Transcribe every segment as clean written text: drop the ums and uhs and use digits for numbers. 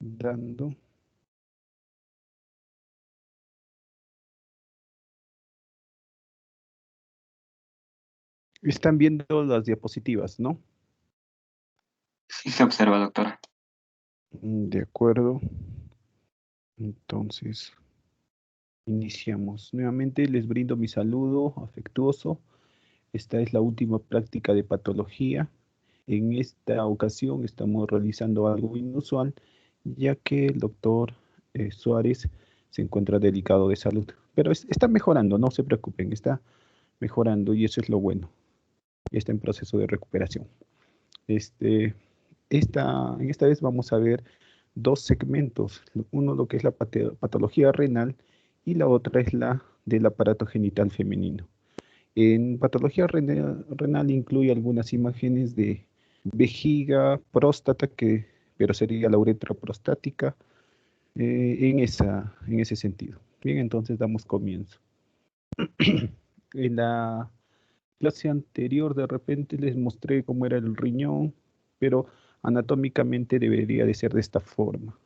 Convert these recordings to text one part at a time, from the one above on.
dando. Están viendo las diapositivas, ¿no? Sí se observa, doctora. De acuerdo. Entonces, iniciamos. Nuevamente les brindo mi saludo afectuoso. Esta es la última práctica de patología. En esta ocasión estamos realizando algo inusual, ya que el doctor Suárez se encuentra delicado de salud. Pero está mejorando, no se preocupen, está mejorando y eso es lo bueno. Está en proceso de recuperación. En esta vez vamos a ver dos segmentos. Uno lo que es la patología renal y la otra es la del aparato genital femenino. En patología renal incluye algunas imágenes de vejiga, próstata, pero sería la uretra prostática, en ese sentido. Bien, entonces damos comienzo. En la clase anterior de repente les mostré cómo era el riñón, pero anatómicamente debería de ser de esta forma,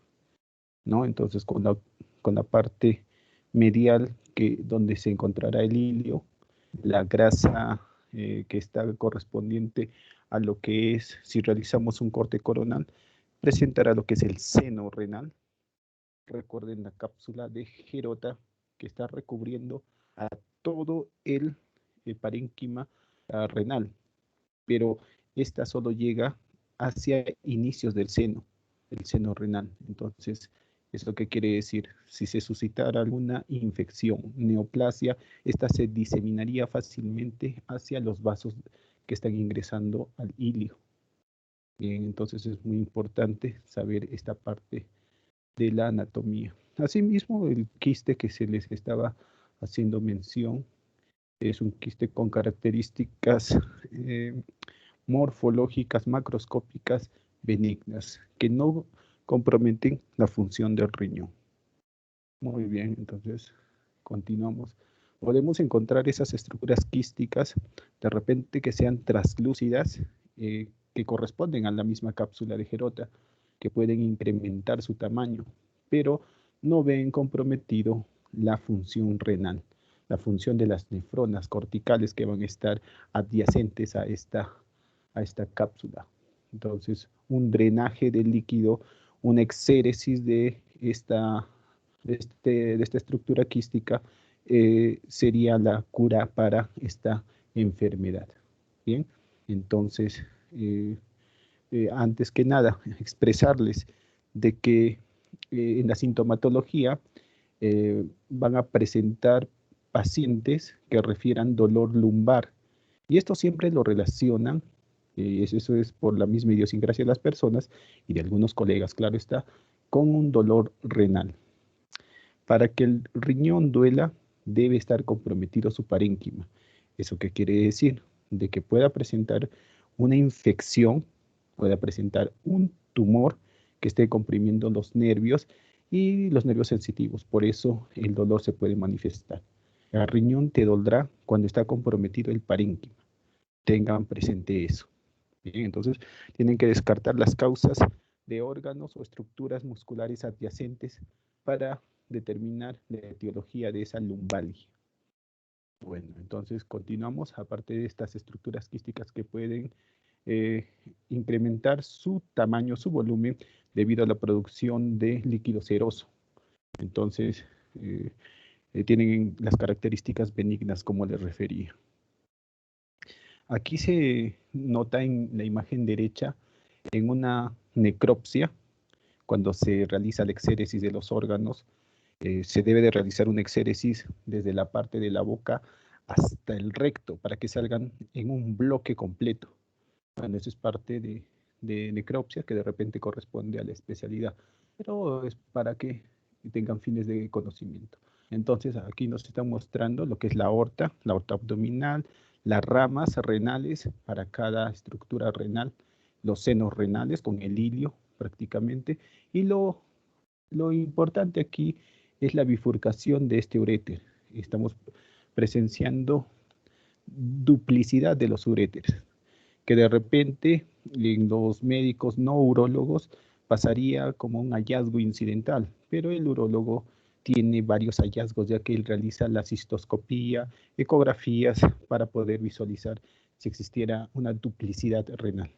¿no? Entonces con la parte medial donde se encontrará el hilio, la grasa que está correspondiente a lo que es, si realizamos un corte coronal, presentará lo que es el seno renal. Recuerden la cápsula de Gerota que está recubriendo a todo el parénquima renal, pero esta solo llega hacia inicios del seno, el seno renal. Entonces, es lo que quiere decir, si se suscitara alguna infección, neoplasia, esta se diseminaría fácilmente hacia los vasos que están ingresando al hilio. Bien, entonces es muy importante saber esta parte de la anatomía. Asimismo, el quiste que se les estaba haciendo mención es un quiste con características morfológicas macroscópicas benignas que no comprometen la función del riñón. Muy bien, entonces continuamos. Podemos encontrar esas estructuras quísticas de repente que sean translúcidas, que corresponden a la misma cápsula de Gerota, que pueden incrementar su tamaño, pero no ven comprometido la función renal, la función de las nefronas corticales que van a estar adyacentes a esta cápsula. Entonces, un drenaje del líquido, una exéresis de esta estructura quística sería la cura para esta enfermedad. Bien, entonces, antes que nada, expresarles de que en la sintomatología van a presentar pacientes que refieran dolor lumbar. Y esto siempre lo relacionan, eso es por la misma idiosincrasia de las personas y de algunos colegas, claro está, con un dolor renal. Para que el riñón duela, debe estar comprometido su parénquima. ¿Eso qué quiere decir? De que pueda presentar una infección, pueda presentar un tumor que esté comprimiendo los nervios y los nervios sensitivos. Por eso el dolor se puede manifestar. El riñón te dolerá cuando está comprometido el parénquima. Tengan presente eso. Bien, entonces tienen que descartar las causas de órganos o estructuras musculares adyacentes para determinar la etiología de esa lumbalgia. Bueno, entonces continuamos, aparte de estas estructuras quísticas que pueden incrementar su tamaño, su volumen, debido a la producción de líquido seroso. Entonces, tienen las características benignas como les refería. Aquí se nota en la imagen derecha, en una necropsia, cuando se realiza la exéresis de los órganos, se debe de realizar una exéresis desde la parte de la boca hasta el recto para que salgan en un bloque completo. Bueno, eso es parte de necropsia que de repente corresponde a la especialidad, pero es para que tengan fines de conocimiento. Entonces aquí nos están mostrando lo que es la aorta abdominal, las ramas renales para cada estructura renal, los senos renales con el hilio prácticamente, y lo importante aquí es la bifurcación de este uréter. Estamos presenciando duplicidad de los uréteres, que de repente en los médicos no urólogos pasaría como un hallazgo incidental, pero el urólogo tiene varios hallazgos, ya que él realiza la cistoscopía, ecografías para poder visualizar si existiera una duplicidad renal.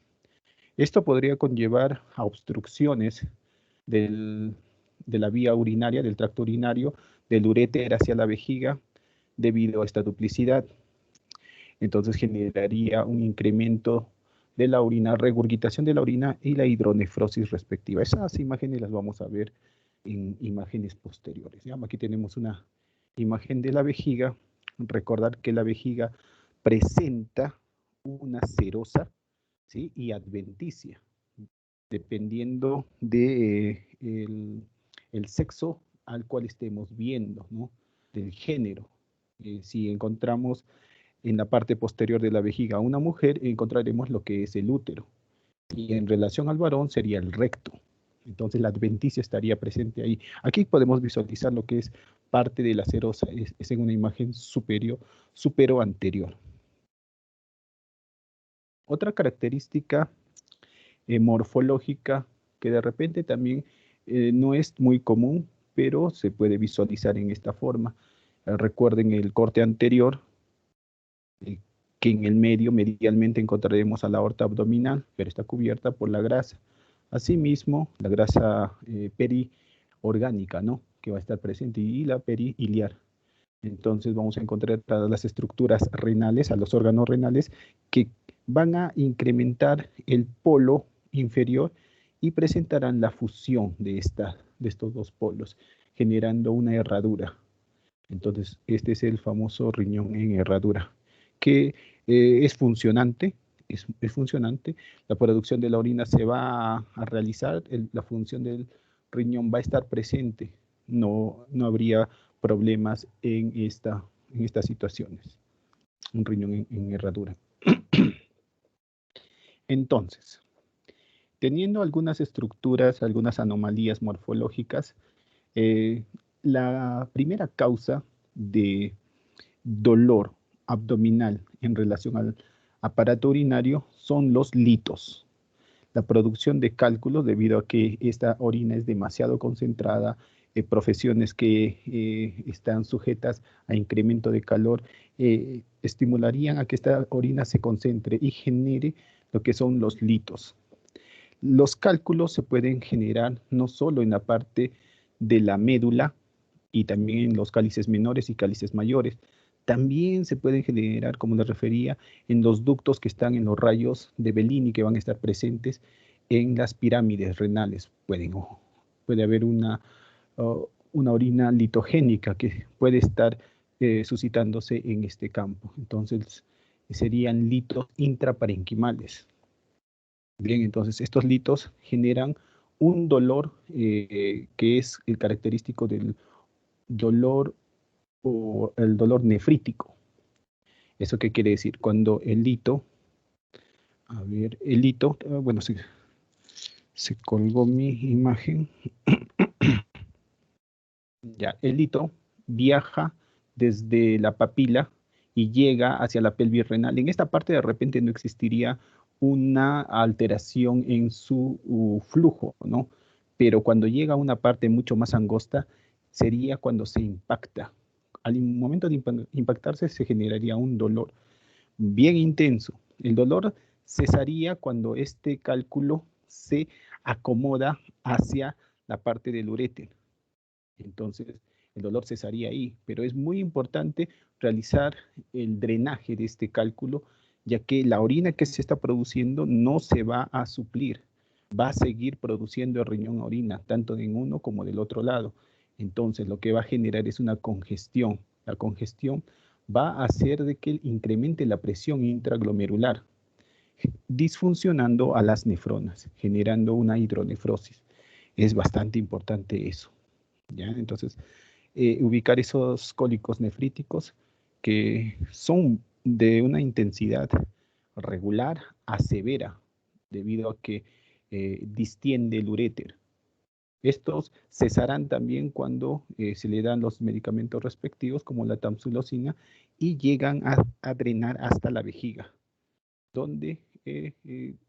Esto podría conllevar a obstrucciones de la vía urinaria, del tracto urinario, del uréter hacia la vejiga, debido a esta duplicidad. Entonces generaría un incremento de la orina, regurgitación de la orina y la hidronefrosis respectiva. Esas imágenes las vamos a ver en imágenes posteriores. ¿Ya? Aquí tenemos una imagen de la vejiga. Recordar que la vejiga presenta una serosa, ¿sí? Y adventicia, dependiendo de el sexo al cual estemos viendo, ¿no? Del género. Si encontramos en la parte posterior de la vejiga a una mujer, encontraremos lo que es el útero. Y en relación al varón sería el recto. Entonces la adventicia estaría presente ahí. Aquí podemos visualizar lo que es parte de la serosa, es en una imagen supero anterior. Otra característica morfológica que de repente también no es muy común, pero se puede visualizar en esta forma. Recuerden el corte anterior, que en el medio, medialmente, encontraremos a la aorta abdominal, pero está cubierta por la grasa. Asimismo, la grasa periorgánica, ¿no? Que va a estar presente, y la periliar. Entonces vamos a encontrar a las estructuras renales, a los órganos renales, que van a incrementar el polo inferior y presentarán la fusión de estos dos polos, generando una herradura. Entonces, este es el famoso riñón en herradura, que es funcionante, es funcionante. La producción de la orina se va a realizar, la función del riñón va a estar presente. No habría problemas en estas situaciones. Un riñón en herradura. Entonces, teniendo algunas estructuras, algunas anomalías morfológicas, la primera causa de dolor abdominal en relación al aparato urinario son los litos. La producción de cálculos debido a que esta orina es demasiado concentrada, profesiones que están sujetas a incremento de calor estimularían a que esta orina se concentre y genere lo que son los litos. Los cálculos se pueden generar no solo en la parte de la médula y también en los cálices menores y cálices mayores. También se pueden generar, como les refería, en los ductos que están en los rayos de Bellini, que van a estar presentes en las pirámides renales. Puede haber una orina litogénica que puede estar suscitándose en este campo. Entonces, serían litos intraparenquimales. Bien, entonces estos litos generan un dolor que es el característico del dolor o el dolor nefrítico. ¿Eso qué quiere decir? Cuando el lito, bueno, se colgó mi imagen. Ya, el lito viaja desde la papila y llega hacia la pelvis renal. En esta parte de repente no existiría una alteración en su flujo, ¿no? Pero cuando llega a una parte mucho más angosta, sería cuando se impacta. Al momento de impactarse se generaría un dolor bien intenso. El dolor cesaría cuando este cálculo se acomoda hacia la parte del uréter. Entonces, el dolor cesaría ahí, pero es muy importante realizar el drenaje de este cálculo, ya que la orina que se está produciendo no se va a suplir, va a seguir produciendo el riñón orina, tanto en uno como del otro lado. Entonces, lo que va a generar es una congestión. La congestión va a hacer de que incremente la presión intraglomerular, disfuncionando a las nefronas, generando una hidronefrosis. Es bastante importante eso. ¿Ya? Entonces, ubicar esos cólicos nefríticos que son de una intensidad regular a severa, debido a que distiende el uréter. Estos cesarán también cuando se le dan los medicamentos respectivos, como la tamsulosina, y llegan a drenar hasta la vejiga, donde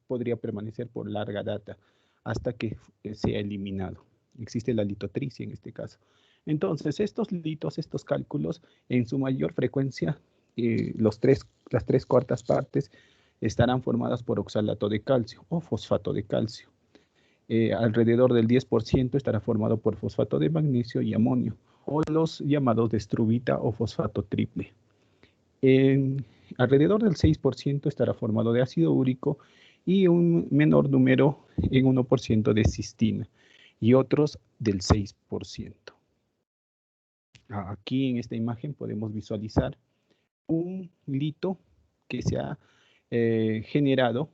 podría permanecer por larga data. hasta que sea eliminado. Existe la litotricia en este caso. Entonces, estos litos, estos cálculos, en su mayor frecuencia, las 3/4 partes estarán formadas por oxalato de calcio o fosfato de calcio. Alrededor del 10% estará formado por fosfato de magnesio y amonio, o los llamados de estrubita o fosfato triple. Alrededor del 6% estará formado de ácido úrico y un menor número en 1% de cistina y otros del 6%. Aquí en esta imagen podemos visualizar un lito que se ha generado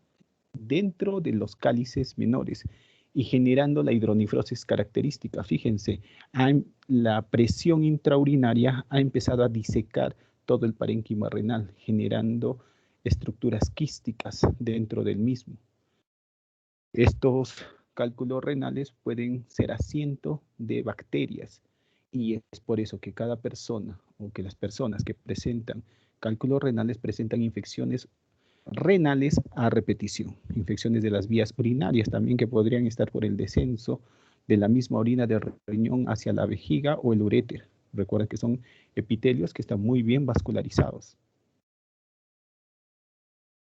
dentro de los cálices menores y generando la hidronefrosis característica. Fíjense, la presión intraurinaria ha empezado a disecar todo el parénquima renal, generando estructuras quísticas dentro del mismo. Estos cálculos renales pueden ser asiento de bacterias y es por eso que cada persona o que las personas que presentan cálculos renales presentan infecciones renales a repetición, infecciones de las vías urinarias también que podrían estar por el descenso de la misma orina del riñón hacia la vejiga o el uréter. Recuerden que son epitelios que están muy bien vascularizados.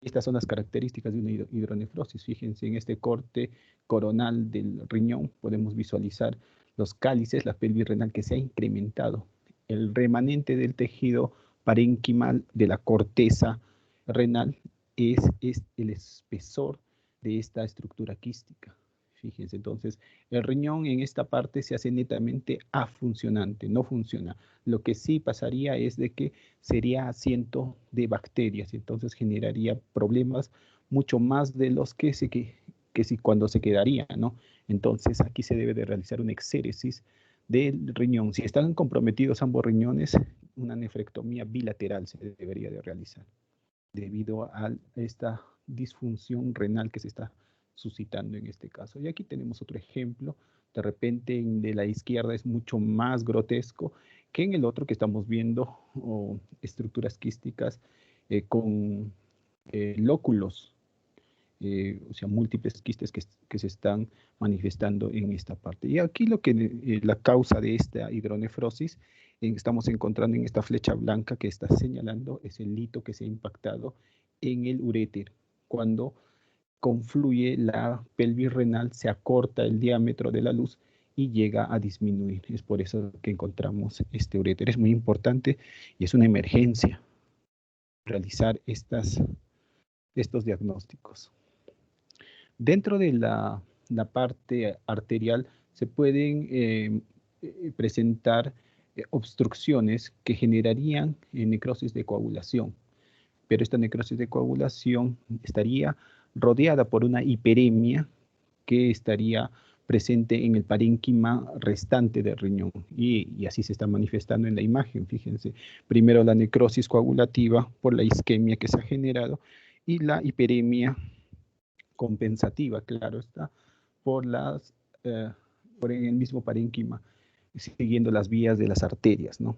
Estas son las características de una hidronefrosis. Fíjense, en este corte coronal del riñón podemos visualizar los cálices, la pelvis renal que se ha incrementado. El remanente del tejido parenquimal de la corteza renal es el espesor de esta estructura quística. Fíjense, entonces, el riñón en esta parte se hace netamente afuncionante, no funciona. Lo que sí pasaría es de que sería asiento de bacterias, entonces generaría problemas mucho más de los que si cuando se quedaría, ¿no? Entonces, aquí se debe de realizar una exéresis del riñón. Si están comprometidos ambos riñones, una nefrectomía bilateral se debería de realizar debido a esta disfunción renal que se está suscitando en este caso. Y aquí tenemos otro ejemplo. De repente en de la izquierda es mucho más grotesco que en el otro que estamos viendo estructuras quísticas con lóculos, o sea, múltiples quistes que se están manifestando en esta parte. Y aquí la causa de esta hidronefrosis estamos encontrando en esta flecha blanca que está señalando es el lito que se ha impactado en el uréter. Cuando confluye la pelvis renal, se acorta el diámetro de la luz y llega a disminuir. Es por eso que encontramos este uréter. Es muy importante y es una emergencia realizar estos diagnósticos. Dentro de la parte arterial se pueden presentar obstrucciones que generarían necrosis de coagulación, pero esta necrosis de coagulación estaría rodeada por una hiperemia que estaría presente en el parénquima restante del riñón y así se está manifestando en la imagen. Fíjense, primero la necrosis coagulativa por la isquemia que se ha generado y la hiperemia compensativa, claro está, por el mismo parénquima, siguiendo las vías de las arterias, ¿no?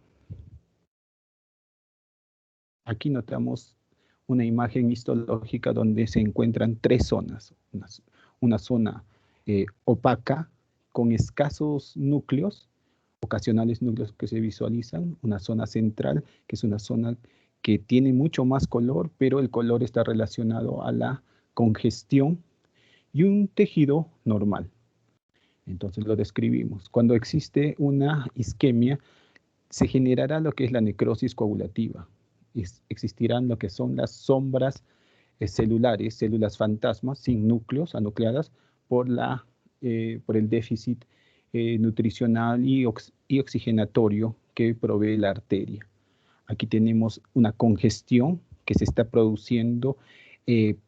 Aquí notamos una imagen histológica donde se encuentran tres zonas. Una zona opaca con escasos núcleos, ocasionales núcleos que se visualizan, una zona central, que es una zona que tiene mucho más color, pero el color está relacionado a la congestión, y un tejido normal. Entonces lo describimos. Cuando existe una isquemia, se generará lo que es la necrosis coagulativa. Existirán lo que son las sombras celulares, células fantasmas sin núcleos, anucleadas por el déficit nutricional y oxigenatorio que provee la arteria. Aquí tenemos una congestión que se está produciendo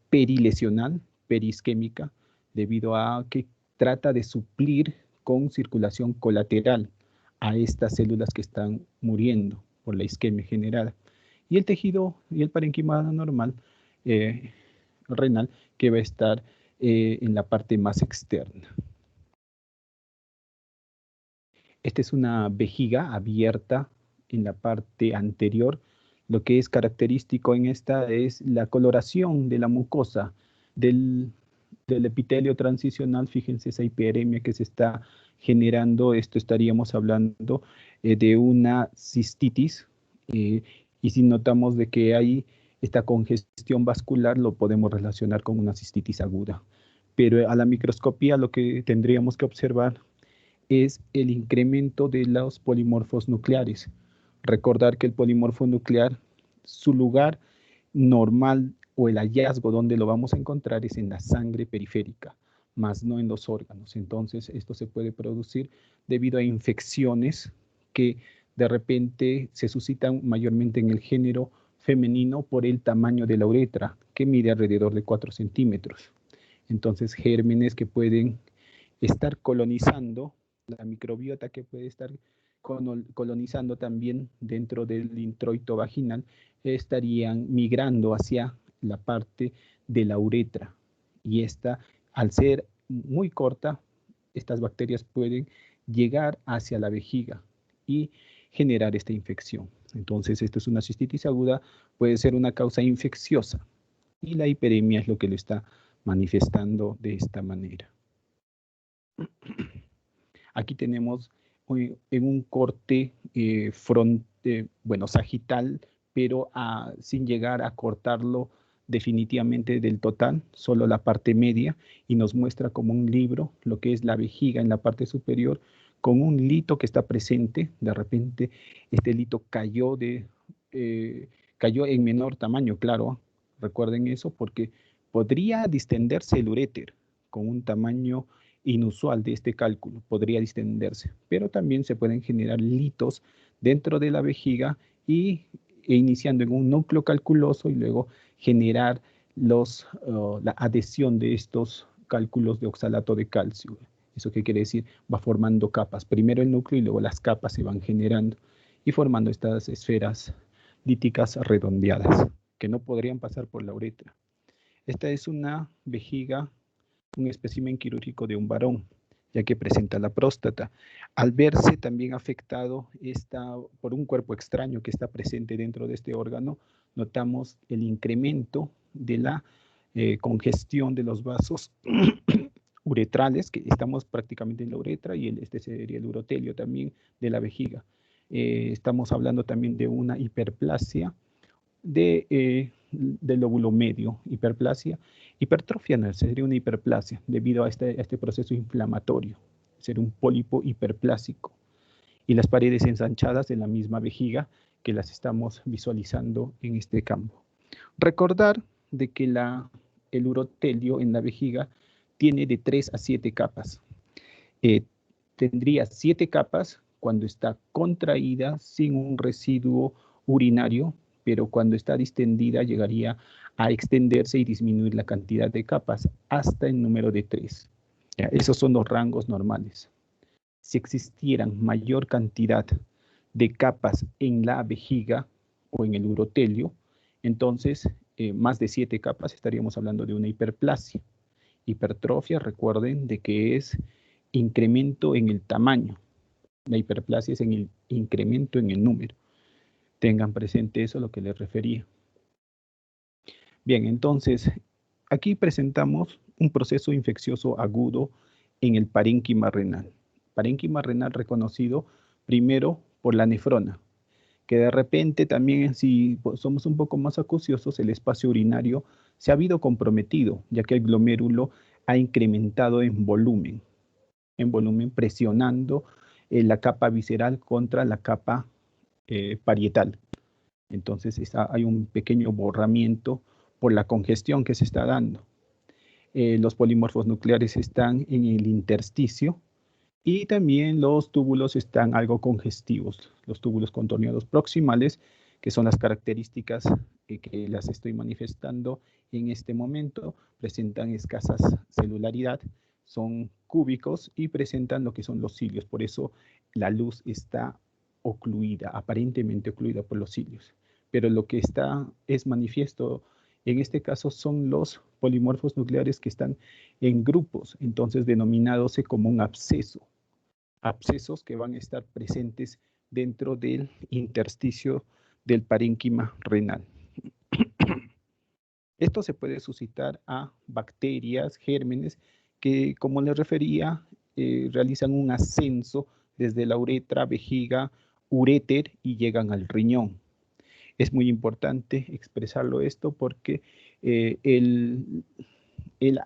perilesional, perisquémica, debido a que trata de suplir con circulación colateral a estas células que están muriendo por la isquemia generada. Y el tejido y el parénquima normal renal que va a estar en la parte más externa. Esta es una vejiga abierta en la parte anterior. Lo que es característico en esta es la coloración de la mucosa del del epitelio transicional, fíjense esa hiperemia que se está generando, esto estaríamos hablando de una cistitis, y si notamos de que hay esta congestión vascular, lo podemos relacionar con una cistitis aguda. Pero a la microscopía lo que tendríamos que observar es el incremento de los polimorfos nucleares. Recordar que el polimorfo nuclear, su lugar normal o el hallazgo donde lo vamos a encontrar es en la sangre periférica, más no en los órganos. Entonces, esto se puede producir debido a infecciones que de repente se suscitan mayormente en el género femenino por el tamaño de la uretra, que mide alrededor de 4 centímetros. Entonces, gérmenes que pueden estar colonizando la microbiota, que puede estar colonizando también dentro del introito vaginal, estarían migrando hacia la parte de la uretra. Y esta, al ser muy corta, estas bacterias pueden llegar hacia la vejiga y generar esta infección. Entonces, esto es una cistitis aguda, puede ser una causa infecciosa. Y la hiperemia es lo que lo está manifestando de esta manera. Aquí tenemos en un corte sagital, pero sin llegar a cortarlo definitivamente del total, solo la parte media, y nos muestra como un libro lo que es la vejiga en la parte superior, con un lito que está presente. De repente este lito cayó en menor tamaño, claro, recuerden eso, porque podría distenderse el uréter con un tamaño inusual de este cálculo, podría distenderse, pero también se pueden generar litos dentro de la vejiga iniciando en un núcleo calculoso y luego generar la adhesión de estos cálculos de oxalato de calcio. ¿Eso qué quiere decir? Va formando capas, primero el núcleo y luego las capas se van generando y formando estas esferas líticas redondeadas que no podrían pasar por la uretra. Esta es una vejiga, un espécimen quirúrgico de un varón, ya que presenta la próstata. Al verse también afectado por un cuerpo extraño que está presente dentro de este órgano, notamos el incremento de la congestión de los vasos uretrales, que estamos prácticamente en la uretra, y este sería el urotelio también de la vejiga. Estamos hablando también de una hiperplasia del lóbulo medio, hipertrofia no, sería una hiperplasia debido a este proceso inflamatorio, ser un pólipo hiperplásico, y las paredes ensanchadas de la misma vejiga que las estamos visualizando en este campo. Recordar de que el urotelio en la vejiga tiene de 3 a 7 capas. Tendría 7 capas cuando está contraída sin un residuo urinario, pero cuando está distendida llegaría a extenderse y disminuir la cantidad de capas hasta el número de 3. Esos son los rangos normales. Si existieran mayor cantidad de capas en la vejiga o en el urotelio, entonces más de 7 capas estaríamos hablando de una hiperplasia. Hipertrofia, recuerden de que es incremento en el tamaño. La hiperplasia es en el incremento en el número. Tengan presente eso a lo que les refería. Bien, entonces, aquí presentamos un proceso infeccioso agudo en el parénquima renal. Parénquima renal reconocido primero por la nefrona, que de repente también, si somos un poco más acuciosos, el espacio urinario se ha habido comprometido, ya que el glomérulo ha incrementado en volumen presionando la capa visceral contra la capa parietal. Entonces hay un pequeño borramiento por la congestión que se está dando. Los polimorfos nucleares están en el intersticio y también los túbulos están algo congestivos. Los túbulos contorneados proximales, que son las características que las estoy manifestando en este momento, presentan escasa celularidad, son cúbicos y presentan lo que son los cilios. Por eso la luz está ocluida, aparentemente ocluida por los cilios. Pero lo que es manifiesto en este caso son los polimorfos nucleares que están en grupos, entonces denominados como un absceso. Abscesos que van a estar presentes dentro del intersticio del parénquima renal. Esto se puede suscitar a bacterias, gérmenes, que, como les refería, realizan un ascenso desde la uretra, vejiga, uréter y llegan al riñón. Es muy importante expresarlo esto porque el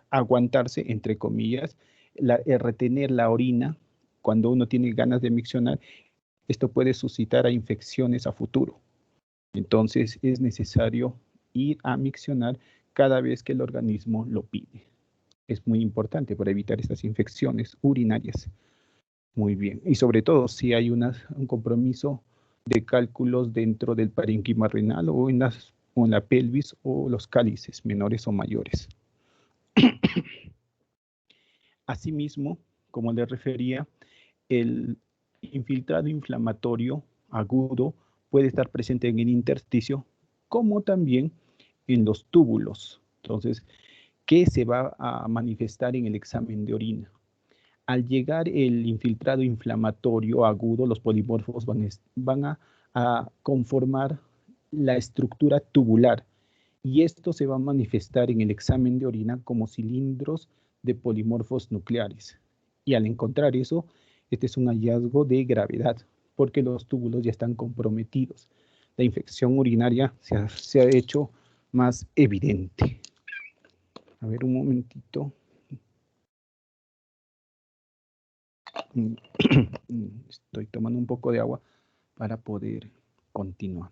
aguantarse, entre comillas, el retener la orina cuando uno tiene ganas de miccionar, esto puede suscitar a infecciones a futuro. Entonces es necesario ir a miccionar cada vez que el organismo lo pide. Es muy importante para evitar estas infecciones urinarias. Muy bien. Y sobre todo si hay un compromiso de cálculos dentro del parénquima renal o en la pelvis o los cálices menores o mayores. Asimismo, como les refería, el infiltrado inflamatorio agudo puede estar presente en el intersticio, como también en los túbulos. Entonces, ¿qué se va a manifestar en el examen de orina? Al llegar el infiltrado inflamatorio agudo, los polimorfos van a conformar la estructura tubular, y esto se va a manifestar en el examen de orina como cilindros de polimorfos nucleares. Y al encontrar eso, este es un hallazgo de gravedad, porque los túbulos ya están comprometidos. La infección urinaria se ha hecho más evidente. A ver, un momentito. Estoy tomando un poco de agua para poder continuar.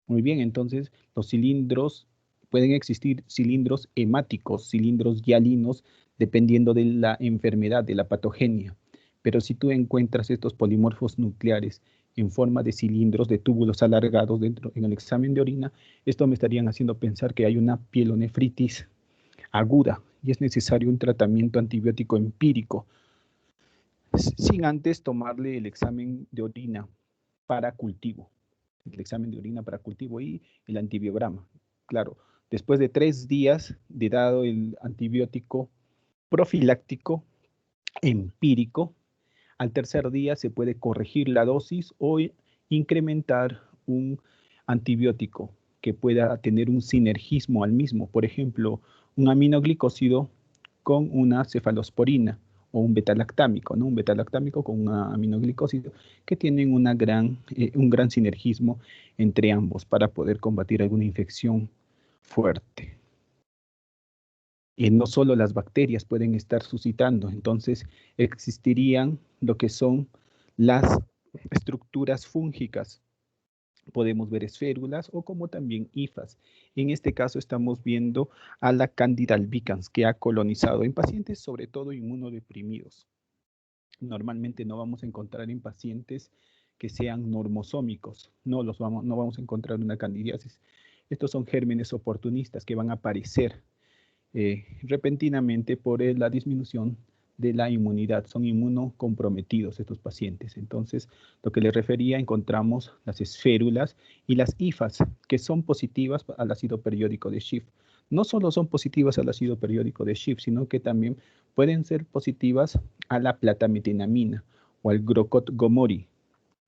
Muy bien, entonces los cilindros, pueden existir cilindros hemáticos, cilindros hialinos, dependiendo de la enfermedad, de la patogenia. Pero si tú encuentras estos polimorfos nucleares en forma de cilindros, de túbulos alargados dentro en el examen de orina, esto me estarían haciendo pensar que hay una pielonefritis aguda y es necesario un tratamiento antibiótico empírico, sin antes tomarle el examen de orina para cultivo. El examen de orina para cultivo y el antibiograma. Claro, después de 3 días de dado el antibiótico profiláctico empírico, al tercer día se puede corregir la dosis o incrementar un antibiótico que pueda tener un sinergismo al mismo. Por ejemplo, un aminoglicósido con una cefalosporina o un betalactámico, ¿no? Un betalactámico con un aminoglicósido que tienen un gran sinergismo entre ambos para poder combatir alguna infección fuerte. Y no solo las bacterias pueden estar suscitando, entonces existirían lo que son las estructuras fúngicas. Podemos ver esférulas o como también hifas. En este caso estamos viendo a la Candida albicans que ha colonizado en pacientes sobre todo inmunodeprimidos. Normalmente no vamos a encontrar en pacientes que sean normosómicos, no vamos a encontrar una candidiasis. Estos son gérmenes oportunistas que van a aparecer repentinamente por la disminución de la inmunidad. Son inmunocomprometidos estos pacientes. Entonces, lo que les refería, encontramos las esférulas y las hifas, que son positivas al ácido periódico de Schiff. No solo son positivas al ácido periódico de Schiff, sino que también pueden ser positivas a la platametinamina o al Grocott Gomori,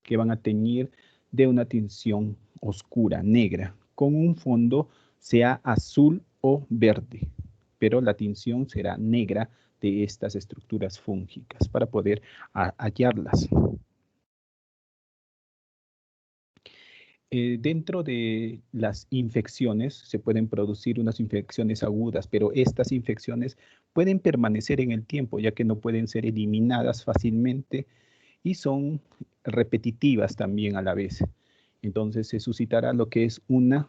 que van a teñir de una tinción oscura, negra, con un fondo sea azul o verde, pero la tinción será negra de estas estructuras fúngicas para poder hallarlas. Dentro de las infecciones se pueden producir unas infecciones agudas, pero estas infecciones pueden permanecer en el tiempo, ya que no pueden ser eliminadas fácilmente y son repetitivas también a la vez. Entonces se suscitará lo que es una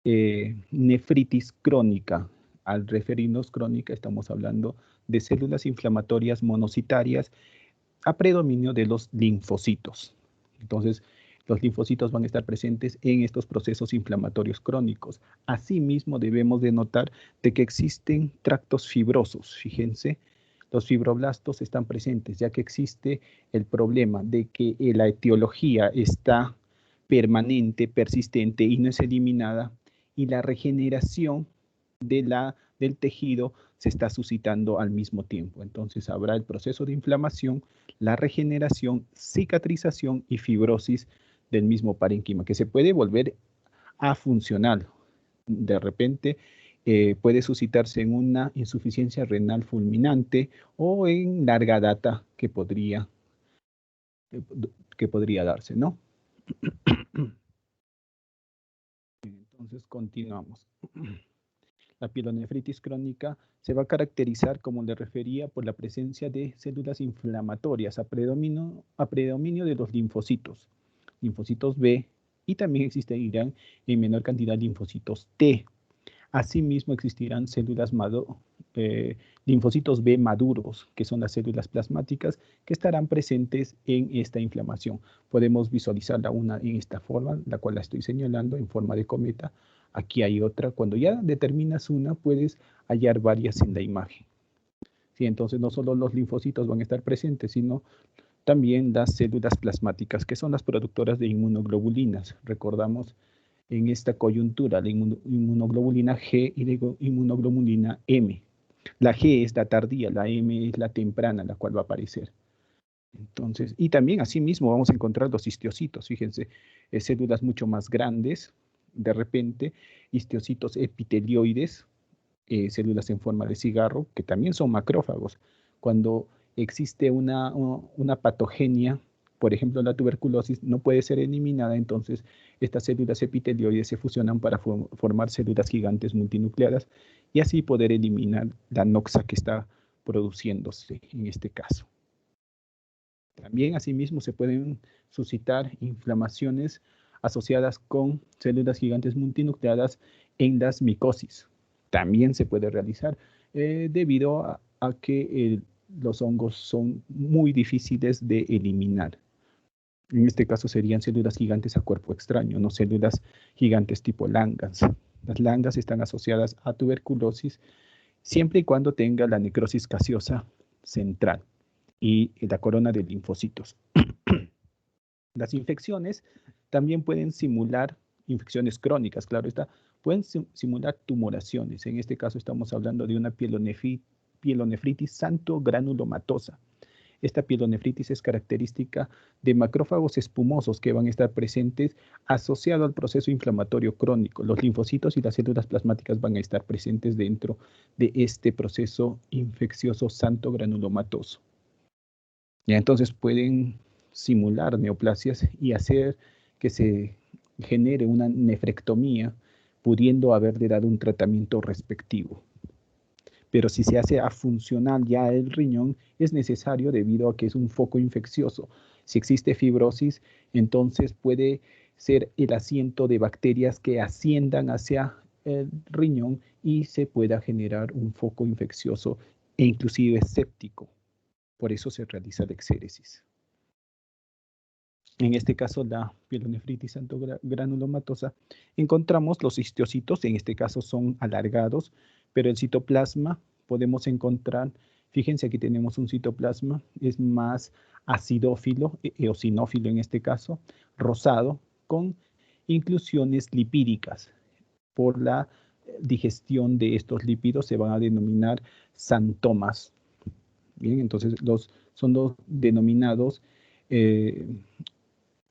nefritis crónica. Al referirnos crónica estamos hablando de células inflamatorias monocitarias a predominio de los linfocitos. Entonces, los linfocitos van a estar presentes en estos procesos inflamatorios crónicos. Asimismo, debemos de notar de que existen tractos fibrosos. Fíjense, los fibroblastos están presentes, ya que existe el problema de que la etiología está permanente, persistente y no es eliminada, y la regeneración del tejido se está suscitando al mismo tiempo. Entonces habrá el proceso de inflamación, la regeneración, cicatrización y fibrosis del mismo parénquima, que se puede volver a funcional. De repente, puede suscitarse en una insuficiencia renal fulminante o en larga data que podría darse, ¿no? Entonces, continuamos. La pielonefritis crónica se va a caracterizar, como le refería, por la presencia de células inflamatorias a predominio de los linfocitos B, y también existirán en menor cantidad linfocitos T. Asimismo, existirán linfocitos B maduros, que son las células plasmáticas, que estarán presentes en esta inflamación. Podemos visualizarla una en esta forma, la cual la estoy señalando en forma de cometa. Aquí hay otra. Cuando ya determinas una, puedes hallar varias en la imagen. Sí, entonces, no solo los linfocitos van a estar presentes, sino también las células plasmáticas, que son las productoras de inmunoglobulinas. Recordamos en esta coyuntura la inmunoglobulina G y la inmunoglobulina M. La G es la tardía, la M es la temprana, la cual va a aparecer. Entonces, y también asimismo vamos a encontrar los histiocitos, fíjense, células mucho más grandes, de repente, histiocitos epitelioides, células en forma de cigarro, que también son macrófagos. Cuando existe una patogenia, por ejemplo, la tuberculosis, no puede ser eliminada, entonces estas células epitelioides se fusionan para formar células gigantes multinucleadas y así poder eliminar la noxa que está produciéndose en este caso. También, asimismo, se pueden suscitar inflamaciones asociadas con células gigantes multinucleadas en las micosis. También se puede realizar debido a que los hongos son muy difíciles de eliminar. En este caso serían células gigantes a cuerpo extraño, no células gigantes tipo Langhans. Las Langhans están asociadas a tuberculosis siempre y cuando tenga la necrosis gaseosa central y la corona de linfocitos. Las infecciones también pueden simular infecciones crónicas, claro está, pueden simular tumoraciones. En este caso estamos hablando de una pielonefritis santo-granulomatosa. Esta pielonefritis es característica de macrófagos espumosos que van a estar presentes asociado al proceso inflamatorio crónico. Los linfocitos y las células plasmáticas van a estar presentes dentro de este proceso infeccioso santo-granulomatoso. Ya, entonces pueden simular neoplasias y hacer que se genere una nefrectomía, pudiendo haberle dado un tratamiento respectivo. Pero si se hace afuncional ya el riñón, es necesario debido a que es un foco infeccioso. Si existe fibrosis, entonces puede ser el asiento de bacterias que asciendan hacia el riñón y se pueda generar un foco infeccioso e inclusive séptico. Por eso se realiza la exéresis. En este caso, la pielonefritis santo-granulomatosa, encontramos los histiocitos, en este caso son alargados, pero el citoplasma podemos encontrar, fíjense, aquí tenemos un citoplasma, es más acidófilo, eosinófilo en este caso, rosado, con inclusiones lipídicas. Por la digestión de estos lípidos se van a denominar xantomas. Bien, entonces son los denominados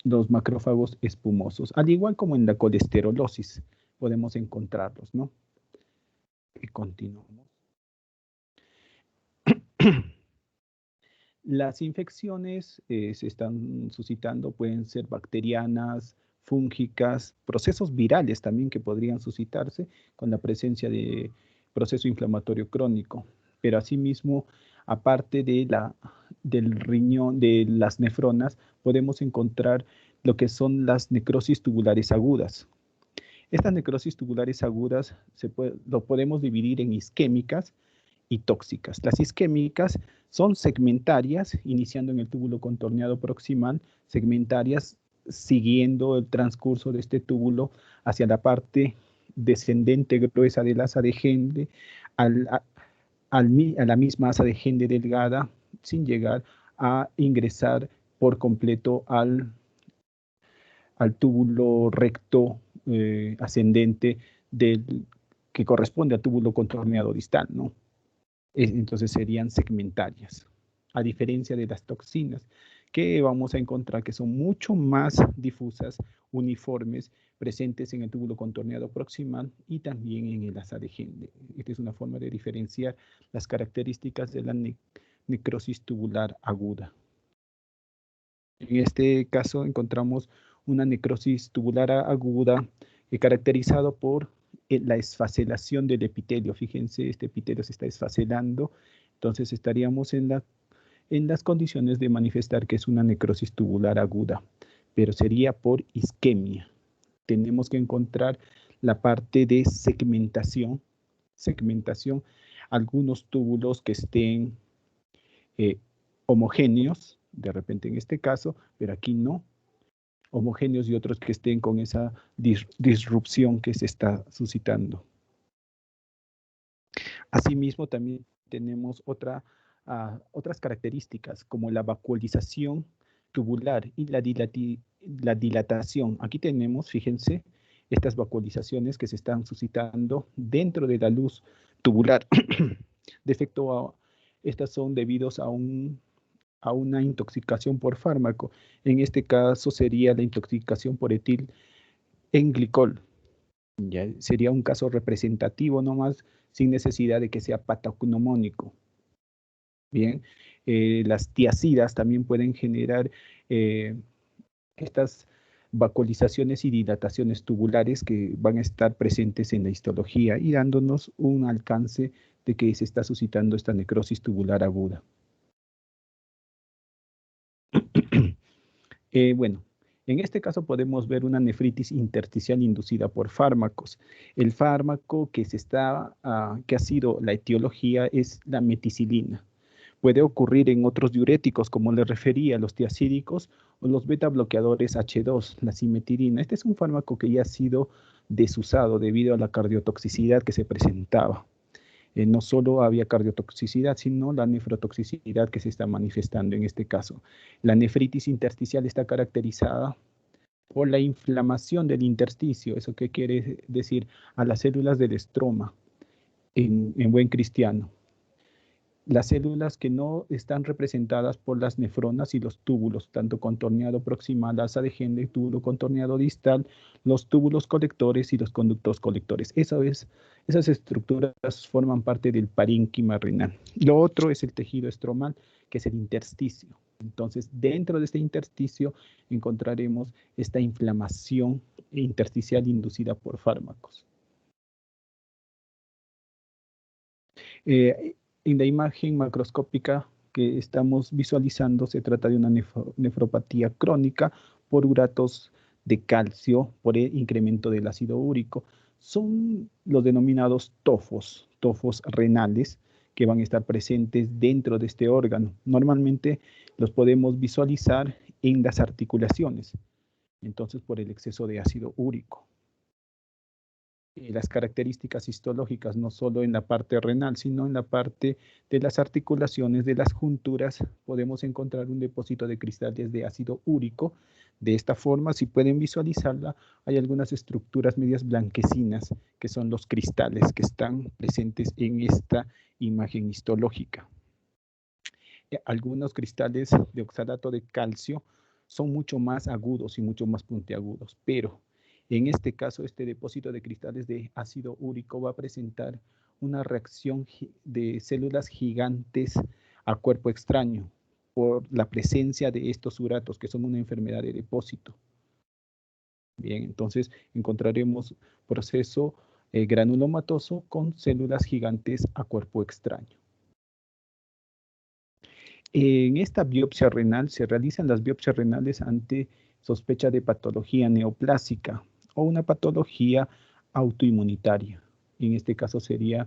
los macrófagos espumosos, al igual como en la colesterolosis podemos encontrarlos, ¿no? Y continuamos. Las infecciones se están suscitando, pueden ser bacterianas, fúngicas, procesos virales también que podrían suscitarse con la presencia de proceso inflamatorio crónico, pero asimismo, aparte del riñón, de las nefronas, podemos encontrar lo que son las necrosis tubulares agudas. Estas necrosis tubulares agudas lo podemos dividir en isquémicas y tóxicas. Las isquémicas son segmentarias, iniciando en el túbulo contorneado proximal, segmentarias siguiendo el transcurso de este túbulo hacia la parte descendente gruesa del asa de Henle, a la misma asa de Henle delgada, sin llegar a ingresar por completo al túbulo recto ascendente que corresponde al túbulo contorneado distal, ¿no? Entonces serían segmentarias, a diferencia de las toxinas, que vamos a encontrar que son mucho más difusas, uniformes, presentes en el túbulo contorneado proximal y también en el asa de Henle. Esta es una forma de diferenciar las características de la necrosis tubular aguda. En este caso encontramos una necrosis tubular aguda caracterizado por la esfacelación del epitelio. Fíjense, este epitelio se está esfacelando, entonces estaríamos en las condiciones de manifestar que es una necrosis tubular aguda, pero sería por isquemia. Tenemos que encontrar la parte de segmentación, algunos túbulos que estén homogéneos, de repente en este caso, pero aquí no, homogéneos y otros que estén con esa disrupción que se está suscitando. Asimismo, también tenemos otras características como la vacuolización tubular y la dilatación. Aquí tenemos, fíjense, estas vacuolizaciones que se están suscitando dentro de la luz tubular. Estas son debidos a una intoxicación por fármaco. En este caso sería la intoxicación por etil en glicol. Ya sería un caso representativo nomás, sin necesidad de que sea patognomónico. Bien, las tiacidas también pueden generar estas vacuolizaciones y dilataciones tubulares que van a estar presentes en la histología y dándonos un alcance de que se está suscitando esta necrosis tubular aguda. Bueno, en este caso podemos ver una nefritis intersticial inducida por fármacos. El fármaco que ha sido la etiología es la meticilina. Puede ocurrir en otros diuréticos, como les refería, los tiacídicos o los beta bloqueadores H2, la simetirina. Este es un fármaco que ya ha sido desusado debido a la cardiotoxicidad que se presentaba. No solo había cardiotoxicidad, sino la nefrotoxicidad que se está manifestando en este caso. La nefritis intersticial está caracterizada por la inflamación del intersticio. ¿Eso qué quiere decir? A las células del estroma, en buen cristiano. Las células que no están representadas por las nefronas y los túbulos, tanto contorneado proximal, asa de Henle, túbulo contorneado distal, los túbulos colectores y los conductos colectores. Esas estructuras forman parte del parénquima renal. Lo otro es el tejido estromal, que es el intersticio. Entonces, dentro de este intersticio encontraremos esta inflamación intersticial inducida por fármacos. En la imagen macroscópica que estamos visualizando se trata de una nefropatía crónica por uratos de calcio, por el incremento del ácido úrico. Son los denominados tofos renales que van a estar presentes dentro de este órgano. Normalmente los podemos visualizar en las articulaciones, entonces por el exceso de ácido úrico. Las características histológicas, no solo en la parte renal, sino en la parte de las articulaciones, de las junturas, podemos encontrar un depósito de cristales de ácido úrico. De esta forma, si pueden visualizarla, hay algunas estructuras medias blanquecinas, que son los cristales que están presentes en esta imagen histológica. Algunos cristales de oxalato de calcio son mucho más agudos y mucho más puntiagudos, pero en este caso, este depósito de cristales de ácido úrico va a presentar una reacción de células gigantes a cuerpo extraño por la presencia de estos uratos, que son una enfermedad de depósito. Bien, entonces encontraremos proceso granulomatoso con células gigantes a cuerpo extraño. En esta biopsia renal se realizan las biopsias renales ante sospecha de patología neoplásica o una patología autoinmunitaria. En este caso sería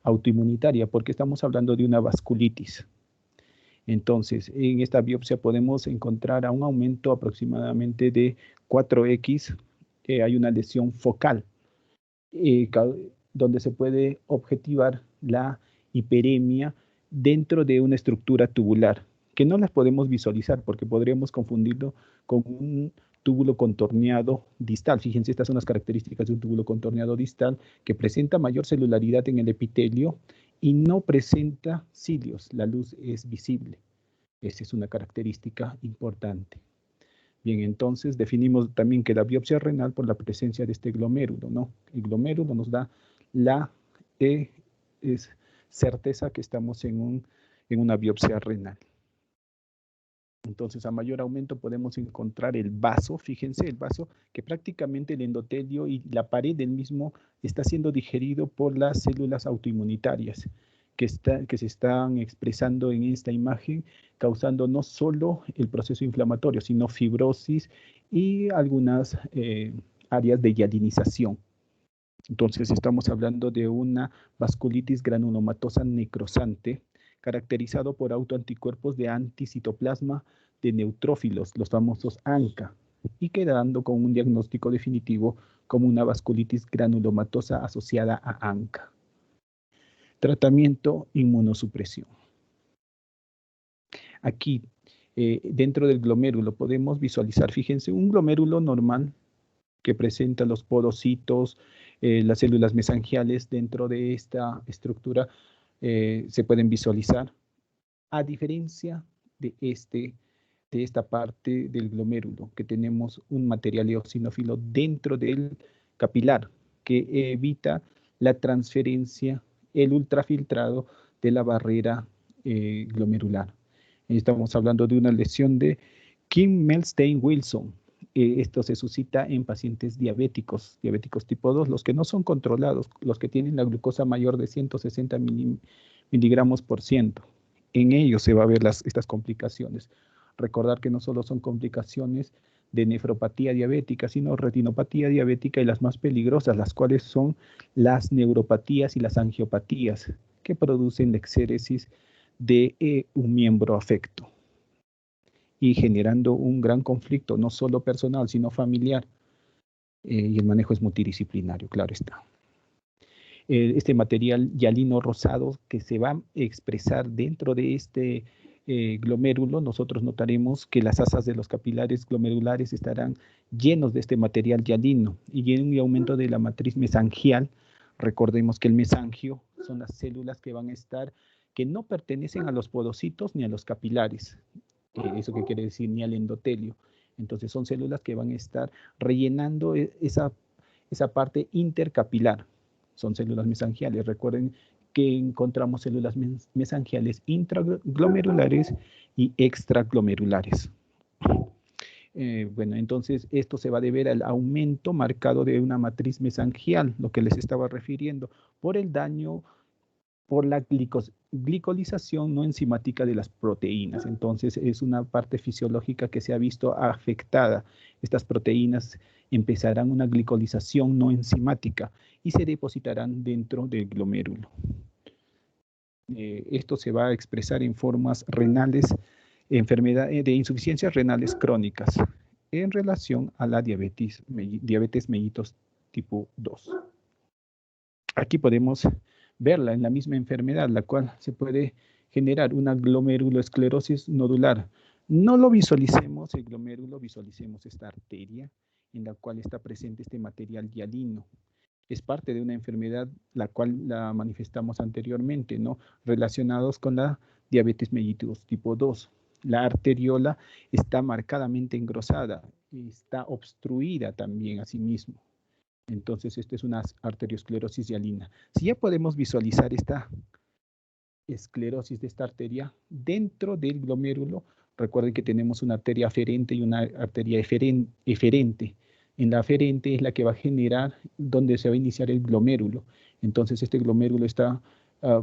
autoinmunitaria porque estamos hablando de una vasculitis. Entonces, en esta biopsia podemos encontrar a un aumento aproximadamente de 4X. Hay una lesión focal donde se puede objetivar la hiperemia dentro de una estructura tubular, que no las podemos visualizar porque podríamos confundirlo con un túbulo contorneado distal. Fíjense, estas son las características de un túbulo contorneado distal que presenta mayor celularidad en el epitelio y no presenta cilios, la luz es visible. Esa es una característica importante. Bien, entonces definimos también que la biopsia renal por la presencia de este glomérulo, ¿no? El glomérulo nos da la certeza que estamos en una biopsia renal. Entonces, a mayor aumento podemos encontrar el vaso, fíjense, el vaso que prácticamente el endotelio y la pared del mismo está siendo digerido por las células autoinmunitarias que se están expresando en esta imagen, causando no solo el proceso inflamatorio, sino fibrosis y algunas áreas de hialinización. Entonces, estamos hablando de una vasculitis granulomatosa necrosante, caracterizado por autoanticuerpos de anticitoplasma de neutrófilos, los famosos ANCA, y quedando con un diagnóstico definitivo como una vasculitis granulomatosa asociada a ANCA. Tratamiento, inmunosupresión. Aquí, dentro del glomérulo, podemos visualizar, fíjense, un glomérulo normal que presenta los porocitos, las células mesangiales dentro de esta estructura se pueden visualizar, a diferencia de esta parte del glomérulo, que tenemos un material eosinófilo dentro del capilar, que evita la transferencia, el ultrafiltrado de la barrera glomerular. Estamos hablando de una lesión de Kim-Melstein-Wilson. Esto se suscita en pacientes diabéticos tipo 2, los que no son controlados, los que tienen la glucosa mayor de 160 miligramos por ciento. En ellos se va a ver estas complicaciones. Recordar que no solo son complicaciones de nefropatía diabética, sino retinopatía diabética y las más peligrosas, las cuales son las neuropatías y las angiopatías, que producen la exéresis de un miembro afecto y generando un gran conflicto, no solo personal, sino familiar. Y el manejo es multidisciplinario, claro está. Este material hialino rosado que se va a expresar dentro de este glomérulo, nosotros notaremos que las asas de los capilares glomerulares estarán llenos de este material hialino y en un aumento de la matriz mesangial. Recordemos que el mesangio son las células que van a estar, que no pertenecen a los podocitos ni a los capilares. ¿Eso qué quiere decir? Ni al endotelio. Entonces son células que van a estar rellenando esa parte intercapilar. Son células mesangiales. Recuerden que encontramos células mesangiales intraglomerulares y extraglomerulares. Bueno, entonces esto se va a deber al aumento marcado de una matriz mesangial, lo que les estaba refiriendo, por el daño por la glicolización no enzimática de las proteínas. Entonces, es una parte fisiológica que se ha visto afectada. Estas proteínas empezarán una glicolización no enzimática y se depositarán dentro del glomérulo. Esto se va a expresar en formas renales, enfermedad de insuficiencias renales crónicas en relación a la diabetes mellitus tipo 2. Aquí podemos verla en la misma enfermedad, la cual se puede generar una glomerulosclerosis nodular. No lo visualicemos el glomérulo, visualicemos esta arteria en la cual está presente este material hialino. Es parte de una enfermedad la cual la manifestamos anteriormente, ¿no? Relacionados con la diabetes mellitus tipo 2. La arteriola está marcadamente engrosada y está obstruida también a sí mismo. Entonces, esto es una arteriosclerosis hialina. Si ya podemos visualizar esta esclerosis de esta arteria dentro del glomérulo, recuerden que tenemos una arteria aferente y una arteria eferente. En la aferente es la que va a generar donde se va a iniciar el glomérulo. Entonces, este glomérulo está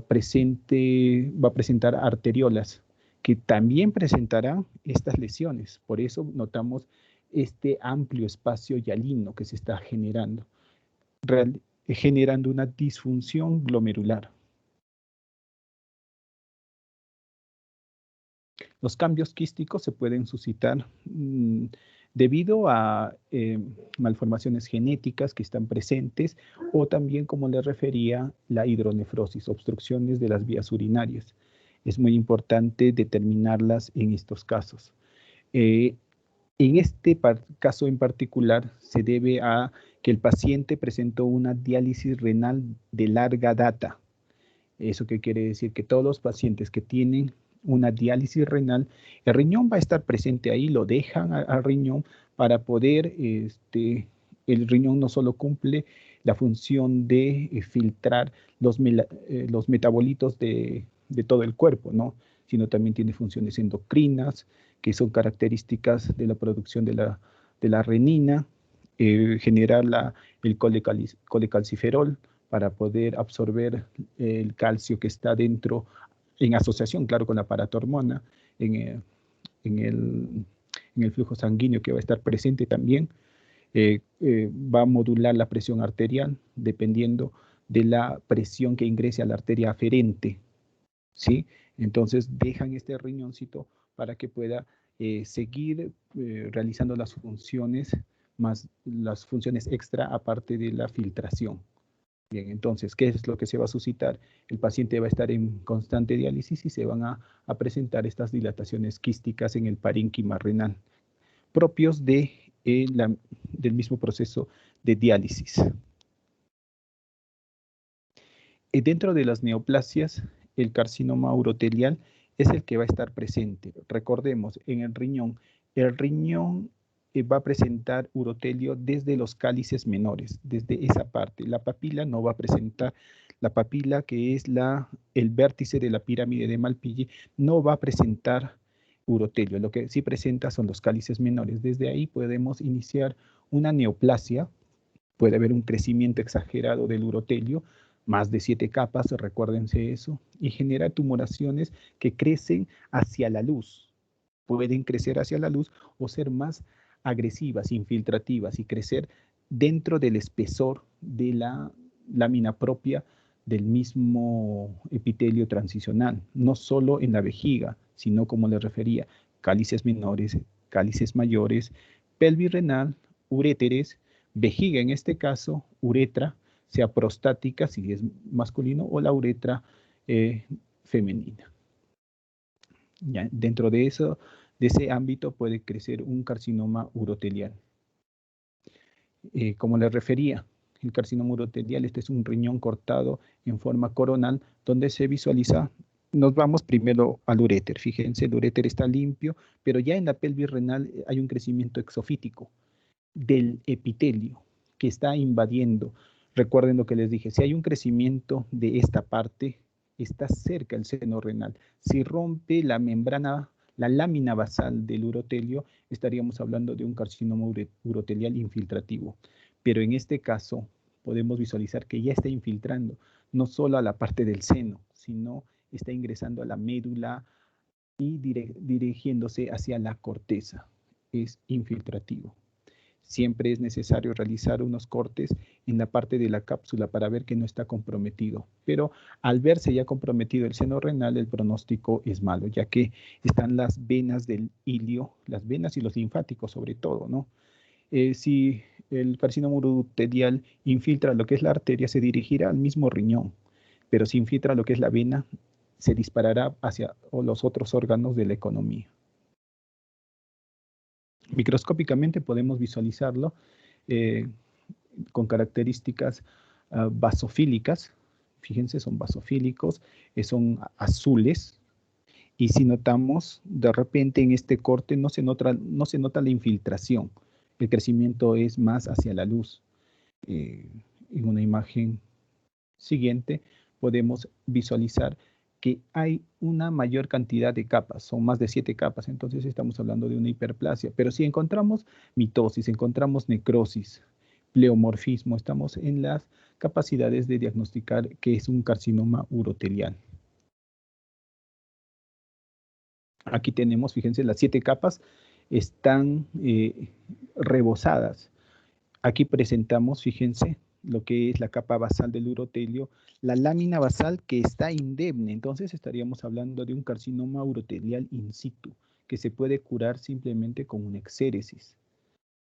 presente, va a presentar arteriolas que también presentarán estas lesiones. Por eso notamos este amplio espacio hialino que se está generando, generando una disfunción glomerular. Los cambios quísticos se pueden suscitar debido a malformaciones genéticas que están presentes o también, como les refería, la hidronefrosis, obstrucciones de las vías urinarias. Es muy importante determinarlas en estos casos. En este caso en particular se debe a que el paciente presentó una diálisis renal de larga data. ¿Eso qué quiere decir? Que todos los pacientes que tienen una diálisis renal, el riñón va a estar presente ahí, lo dejan al riñón para poder, el riñón no solo cumple la función de filtrar los metabolitos de todo el cuerpo, ¿no? Sino también tiene funciones endocrinas, que son características de la producción de la renina, generar el colecalciferol para poder absorber el calcio que está dentro, en asociación, claro, con la paratormona, en, en el, en el flujo sanguíneo que va a estar presente también. Va a modular la presión arterial dependiendo de la presión que ingrese a la arteria aferente, ¿sí? Entonces dejan este riñoncito para que pueda seguir realizando las funciones, más las funciones extra aparte de la filtración. Bien, entonces, ¿qué es lo que se va a suscitar? El paciente va a estar en constante diálisis y se van a presentar estas dilataciones quísticas en el parénquima renal, propios del mismo proceso de diálisis. Dentro de las neoplasias, el carcinoma urotelial es el que va a estar presente. Recordemos, en el riñón va a presentar urotelio desde los cálices menores, desde esa parte. La papila no va a presentar, la papila que es el vértice de la pirámide de Malpighi, no va a presentar urotelio. Lo que sí presenta son los cálices menores. Desde ahí podemos iniciar una neoplasia. Puede haber un crecimiento exagerado del urotelio, más de 7 capas, recuérdense eso, y genera tumoraciones que crecen hacia la luz. Pueden crecer hacia la luz o ser más agresivas, infiltrativas y crecer dentro del espesor de la lámina propia del mismo epitelio transicional, no solo en la vejiga, sino como les refería, cálices menores, cálices mayores, pelvis renal, uréteres, vejiga en este caso, uretra, sea prostática si es masculino o la uretra femenina. Ya, dentro de ese ámbito puede crecer un carcinoma urotelial. Como les refería, el carcinoma urotelial, este es un riñón cortado en forma coronal donde se visualiza. Nos vamos primero al uréter. Fíjense, el uréter está limpio, pero ya en la pelvis renal hay un crecimiento exofítico del epitelio que está invadiendo. Recuerden lo que les dije, si hay un crecimiento de esta parte, está cerca el seno renal. Si rompe la membrana, la lámina basal del urotelio, estaríamos hablando de un carcinoma urotelial infiltrativo. Pero en este caso, podemos visualizar que ya está infiltrando, no solo a la parte del seno, sino está ingresando a la médula y dirigiéndose hacia la corteza. Es infiltrativo. Siempre es necesario realizar unos cortes en la parte de la cápsula para ver que no está comprometido. Pero al verse ya comprometido el seno renal, el pronóstico es malo, ya que están las venas del ilio, las venas y los linfáticos sobre todo, ¿no? Si el carcinoma urotelial infiltra lo que es la arteria, se dirigirá al mismo riñón, pero si infiltra lo que es la vena, se disparará hacia los otros órganos de la economía. Microscópicamente podemos visualizarlo con características basofílicas. Fíjense, son basofílicos, son azules. Y si notamos, de repente en este corte no se nota la infiltración. El crecimiento es más hacia la luz. En una imagen siguiente podemos visualizar que hay una mayor cantidad de capas, son más de 7 capas, entonces estamos hablando de una hiperplasia. Pero si encontramos mitosis, encontramos necrosis, pleomorfismo, estamos en las capacidades de diagnosticar que es un carcinoma urotelial. Aquí tenemos, fíjense, las 7 capas están rebosadas. Aquí presentamos, fíjense, lo que es la capa basal del urotelio, la lámina basal que está indemne. Entonces estaríamos hablando de un carcinoma urotelial in situ, que se puede curar simplemente con una exéresis.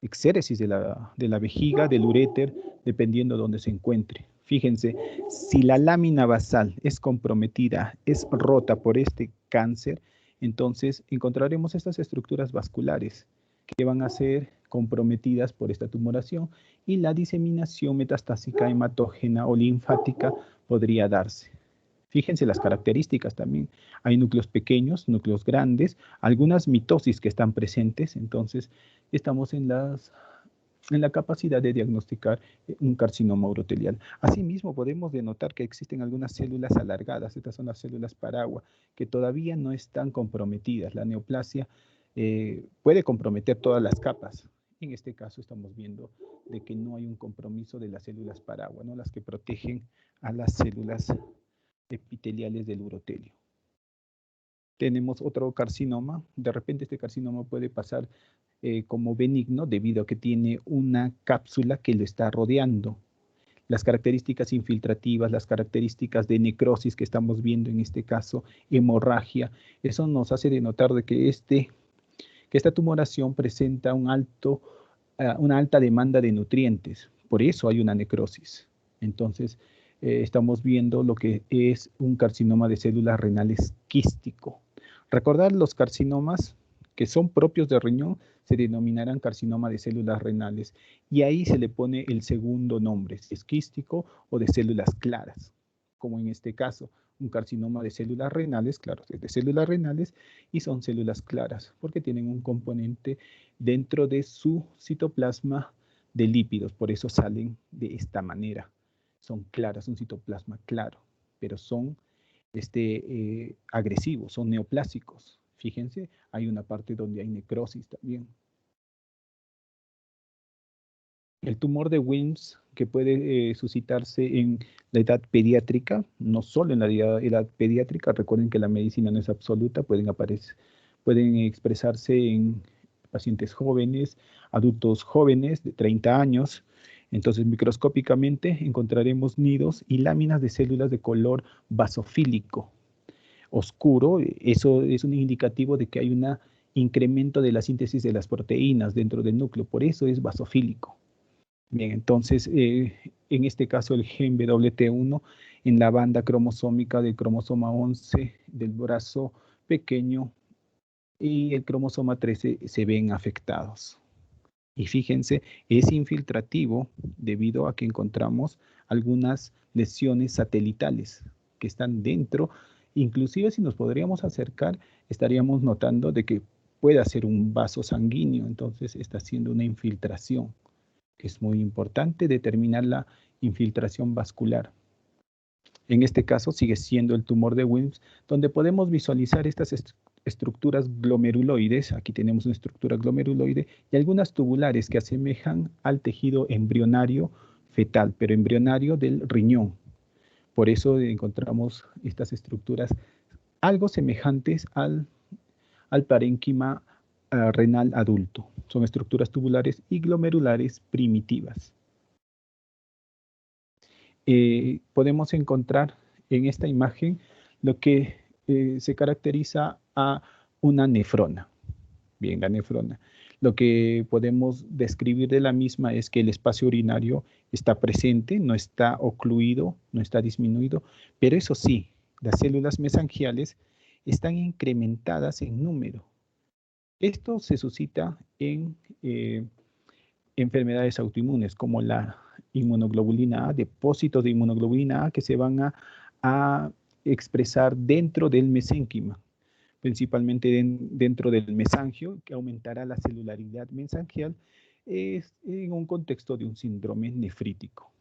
Exéresis de la vejiga, del uréter, dependiendo de dónde se encuentre. Fíjense, si la lámina basal es comprometida, es rota por este cáncer, entonces encontraremos estas estructuras vasculares que van a ser comprometidas por esta tumoración y la diseminación metastásica hematógena o linfática podría darse. Fíjense las características también. Hay núcleos pequeños, núcleos grandes, algunas mitosis que están presentes, entonces estamos en la capacidad de diagnosticar un carcinoma urotelial. Asimismo, podemos denotar que existen algunas células alargadas, estas son las células paragua, que todavía no están comprometidas. La neoplasia puede comprometer todas las capas. En este caso estamos viendo de que no hay un compromiso de las células paragua, ¿no? Las que protegen a las células epiteliales del urotelio. Tenemos otro carcinoma. De repente este carcinoma puede pasar como benigno debido a que tiene una cápsula que lo está rodeando. Las características infiltrativas, las características de necrosis que estamos viendo en este caso, hemorragia, eso nos hace denotar de que esta tumoración presenta una alta demanda de nutrientes. Por eso hay una necrosis. Entonces, estamos viendo lo que es un carcinoma de células renales quístico. Recordar los carcinomas que son propios de riñón se denominarán carcinoma de células renales y ahí se le pone el segundo nombre, si es quístico o de células claras, como en este caso, un carcinoma de células renales, claro, es de células renales y son células claras porque tienen un componente dentro de su citoplasma de lípidos, por eso salen de esta manera. Son claras, un citoplasma claro, pero son agresivos, son neoplásicos. Fíjense, hay una parte donde hay necrosis también. El tumor de Wilms que puede suscitarse en la edad pediátrica, no solo en la edad pediátrica, recuerden que la medicina no es absoluta, pueden expresarse en pacientes jóvenes, adultos jóvenes de 30 años. Entonces, microscópicamente encontraremos nidos y láminas de células de color basofílico oscuro. Eso es un indicativo de que hay un incremento de la síntesis de las proteínas dentro del núcleo, por eso es basofílico. Bien, entonces, en este caso el gen WT1 en la banda cromosómica del cromosoma 11 del brazo pequeño y el cromosoma 13 se ven afectados. Y fíjense, es infiltrativo debido a que encontramos algunas lesiones satelitales que están dentro. Inclusive si nos podríamos acercar, estaríamos notando de que puede ser un vaso sanguíneo, entonces está haciendo una infiltración. Es muy importante determinar la infiltración vascular. En este caso sigue siendo el tumor de Wilms, donde podemos visualizar estas estructuras glomeruloides. Aquí tenemos una estructura glomeruloide y algunas tubulares que asemejan al tejido embrionario fetal, pero embrionario del riñón. Por eso encontramos estas estructuras algo semejantes al parénquima renal adulto. Son estructuras tubulares y glomerulares primitivas. Podemos encontrar en esta imagen lo que se caracteriza a una nefrona. Bien, la nefrona. Lo que podemos describir de la misma es que el espacio urinario está presente, no está ocluido, no está disminuido, pero eso sí, las células mesangiales están incrementadas en número. Esto se suscita en enfermedades autoinmunes como la inmunoglobulina A, depósitos de inmunoglobulina A que se van a expresar dentro del mesénquima, principalmente dentro del mesangio, que aumentará la celularidad mesangial en un contexto de un síndrome nefrítico.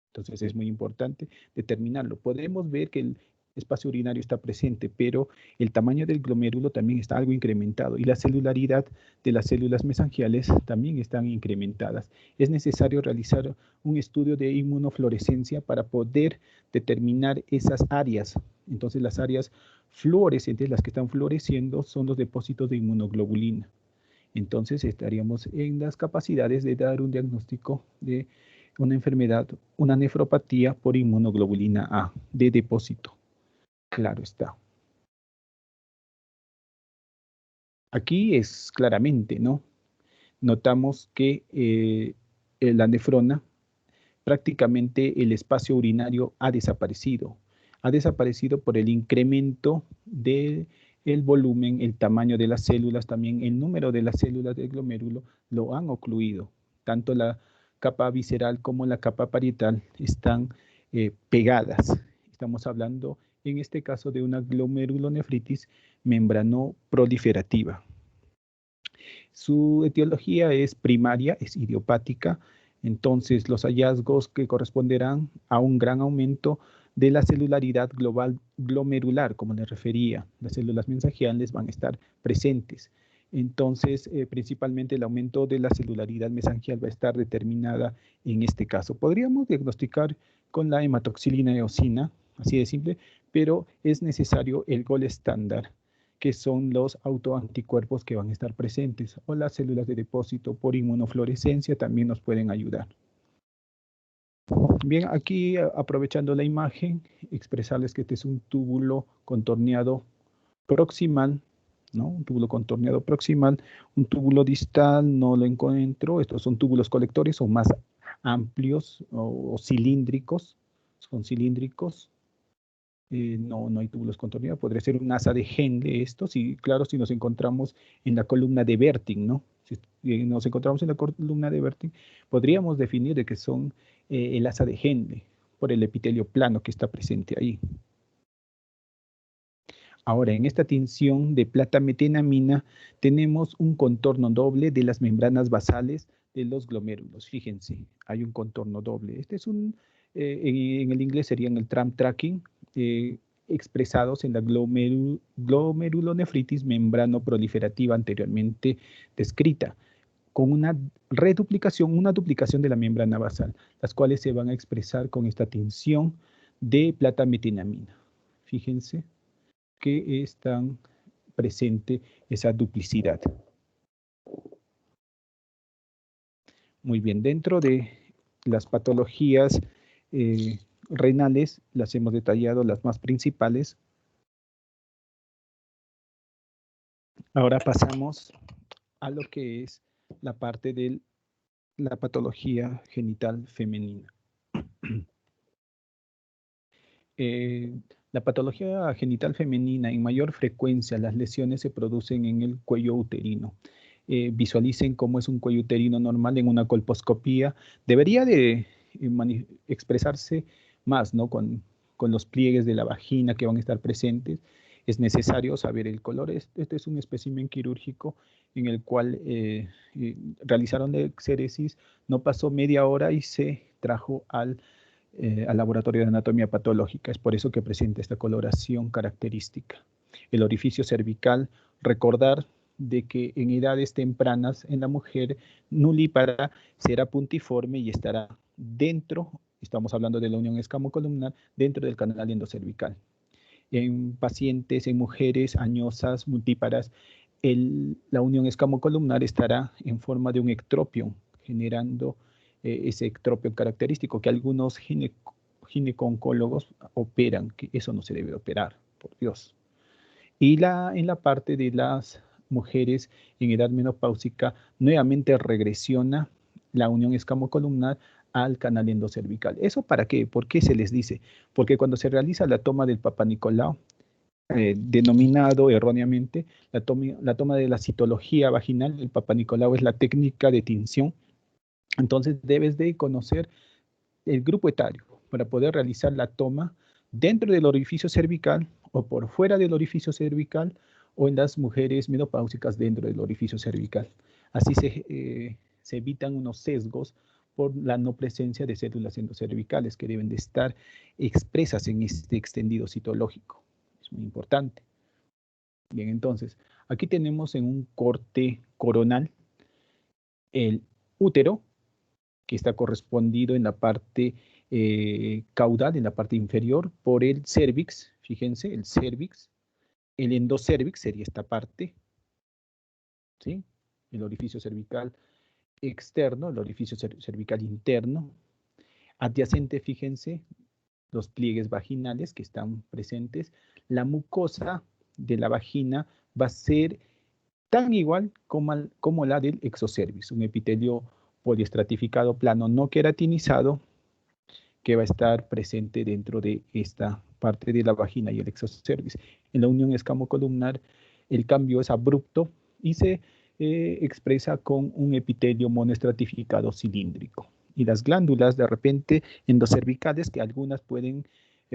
Entonces es muy importante determinarlo. Podemos ver que el espacio urinario está presente, pero el tamaño del glomérulo también está algo incrementado y la celularidad de las células mesangiales también están incrementadas. Es necesario realizar un estudio de inmunofluorescencia para poder determinar esas áreas. Entonces las áreas fluorescentes, las que están floreciendo, son los depósitos de inmunoglobulina. Entonces estaríamos en las capacidades de dar un diagnóstico de una enfermedad, una nefropatía por inmunoglobulina A de depósito. Claro está. Aquí es claramente, ¿no? Notamos que la nefrona, prácticamente el espacio urinario ha desaparecido. Ha desaparecido por el incremento del volumen, el tamaño de las células, también el número de las células del glomérulo lo han ocluido. Tanto la capa visceral como la capa parietal están pegadas. Estamos hablando en este caso de una glomerulonefritis membranoproliferativa. Su etiología es primaria, es idiopática, entonces los hallazgos que corresponderán a un gran aumento de la celularidad global glomerular, como les refería. Las células mensagiales van a estar presentes. Entonces, principalmente el aumento de la celularidad mesangial va a estar determinada en este caso. Podríamos diagnosticar con la hematoxilina eosina, así de simple, pero es necesario el gol estándar, que son los autoanticuerpos que van a estar presentes, o las células de depósito por inmunofluorescencia también nos pueden ayudar. Bien, aquí aprovechando la imagen, expresarles que este es un túbulo contorneado proximal, ¿no? Un túbulo contorneado proximal, un túbulo distal no lo encuentro. Estos son túbulos colectores, son más amplios o cilíndricos, son cilíndricos. No hay túbulos contorneados, podría ser un asa de Henle esto, sí, claro, si nos encontramos en la columna de Bertin, ¿no? Si nos encontramos en la columna de Bertin, podríamos definir de que son el asa de Henle, por el epitelio plano que está presente ahí. Ahora, en esta tinción de plata metenamina tenemos un contorno doble de las membranas basales de los glomérulos. Fíjense, hay un contorno doble. Este es un, en el inglés serían el tram tracking, expresados en la glomerulonefritis membrano proliferativa anteriormente descrita, con una reduplicación, una duplicación de la membrana basal, las cuales se van a expresar con esta tinción de plata metenamina. Fíjense que es tan presente esa duplicidad. Muy bien, dentro de las patologías renales, las hemos detallado, las más principales. Ahora pasamos a lo que es la parte de la patología genital femenina. La patología genital femenina, en mayor frecuencia, las lesiones se producen en el cuello uterino. Visualicen cómo es un cuello uterino normal en una colposcopía. Debería de expresarse más, ¿no? Con los pliegues de la vagina que van a estar presentes. Es necesario saber el color. Este es un espécimen quirúrgico en el cual realizaron la exéresis, no pasó media hora y se trajo al laboratorio de anatomía patológica. Es por eso que presenta esta coloración característica. El orificio cervical, recordar de que en edades tempranas en la mujer nulípara será puntiforme y estará dentro, estamos hablando de la unión escamocolumnar, dentro del canal endocervical. En pacientes, en mujeres añosas, multíparas, la unión escamocolumnar estará en forma de un ectropion, generando ese ectropio característico que algunos gineco-oncólogos operan, que eso no se debe operar, por Dios. Y en la parte de las mujeres en edad menopáusica, nuevamente regresiona la unión escamocolumnar al canal endocervical. ¿Eso para qué? ¿Por qué se les dice? Porque cuando se realiza la toma del Papa Nicolau, denominado erróneamente la toma de la citología vaginal, el Papa Nicolau es la técnica de tinción. Entonces debes de conocer el grupo etario para poder realizar la toma dentro del orificio cervical o por fuera del orificio cervical o en las mujeres menopáusicas dentro del orificio cervical. Así se evitan unos sesgos por la no presencia de células endocervicales que deben de estar expresas en este extendido citológico. Es muy importante. Bien, entonces, aquí tenemos en un corte coronal el útero, que está correspondido en la parte caudal, en la parte inferior, por el cervix. Fíjense, el cervix. El endocervix sería esta parte, ¿sí? El orificio cervical externo, el orificio cervical interno. Adyacente, fíjense, los pliegues vaginales que están presentes. La mucosa de la vagina va a ser tan igual como la del exocervix, un epitelio poliestratificado plano no queratinizado que va a estar presente dentro de esta parte de la vagina y el exocervix. En la unión escamocolumnar el cambio es abrupto y se expresa con un epitelio monoestratificado cilíndrico. Y las glándulas de repente endocervicales, que algunas pueden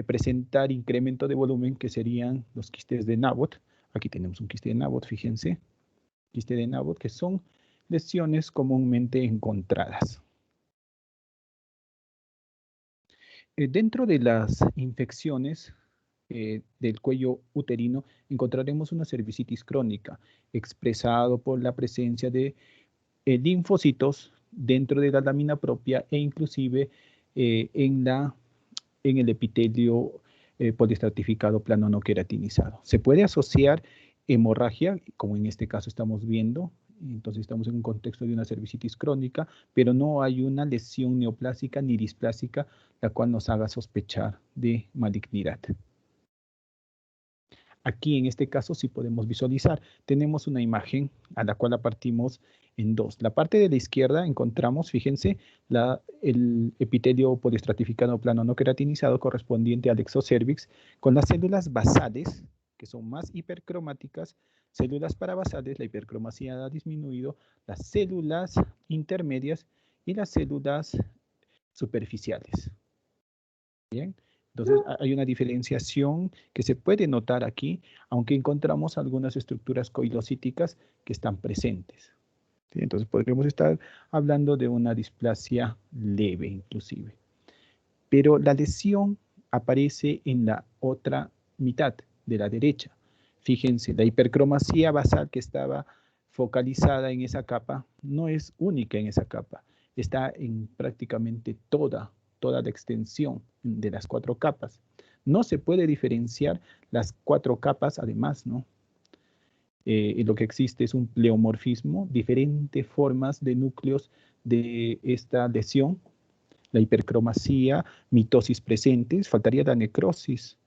presentar incremento de volumen, que serían los quistes de Nabot. Aquí tenemos un quiste de Nabot, fíjense. Quiste de Nabot, que son lesiones comúnmente encontradas. Dentro de las infecciones del cuello uterino encontraremos una cervicitis crónica, expresado por la presencia de linfocitos dentro de la lámina propia e inclusive en el epitelio poliestratificado plano no queratinizado. Se puede asociar hemorragia, como en este caso estamos viendo. Entonces estamos en un contexto de una cervicitis crónica, pero no hay una lesión neoplásica ni displásica la cual nos haga sospechar de malignidad. Aquí en este caso sí podemos visualizar. Tenemos una imagen a la cual la partimos en dos. La parte de la izquierda encontramos, fíjense, el epitelio poliestratificado plano no queratinizado correspondiente al exocervix con las células basales, que son más hipercromáticas, células parabasales, la hipercromacia ha disminuido, las células intermedias y las células superficiales. Bien. Entonces hay una diferenciación que se puede notar aquí, aunque encontramos algunas estructuras coilocíticas que están presentes. ¿Sí? Entonces podríamos estar hablando de una displasia leve inclusive. Pero la lesión aparece en la otra mitad de la derecha. Fíjense, la hipercromacia basal que estaba focalizada en esa capa no es única en esa capa. Está en prácticamente toda la extensión de las 4 capas. No se puede diferenciar las 4 capas además, ¿no? Lo que existe es un pleomorfismo, diferentes formas de núcleos de esta lesión, la hipercromacia, mitosis presentes, faltaría la necrosis,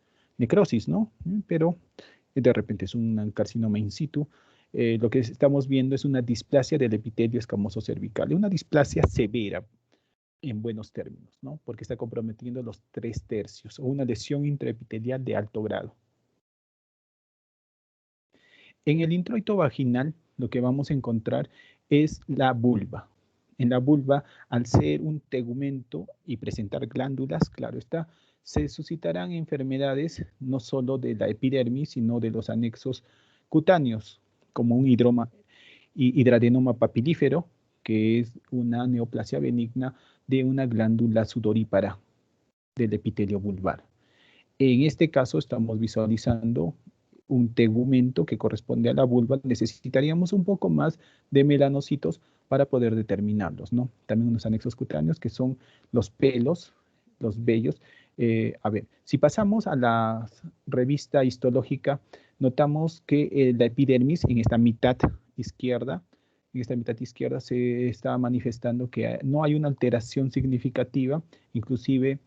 ¿no? Pero de repente es un carcinoma in situ. Lo que estamos viendo es una displasia del epitelio escamoso cervical, una displasia severa, en buenos términos, ¿no? Porque está comprometiendo los 3/3 o una lesión intraepitelial de alto grado. En el introito vaginal, lo que vamos a encontrar es la vulva. En la vulva, al ser un tegumento y presentar glándulas, claro está, se suscitarán enfermedades no solo de la epidermis, sino de los anexos cutáneos, como un hidradenoma papilífero, que es una neoplasia benigna de una glándula sudorípara del epitelio vulvar. En este caso estamos visualizando un tegumento que corresponde a la vulva. Necesitaríamos un poco más de melanocitos para poder determinarlos, ¿no? También unos anexos cutáneos que son los pelos, los vellos. A ver, si pasamos a la revista histológica, notamos que la epidermis en esta mitad izquierda, se está manifestando que no hay una alteración significativa, inclusive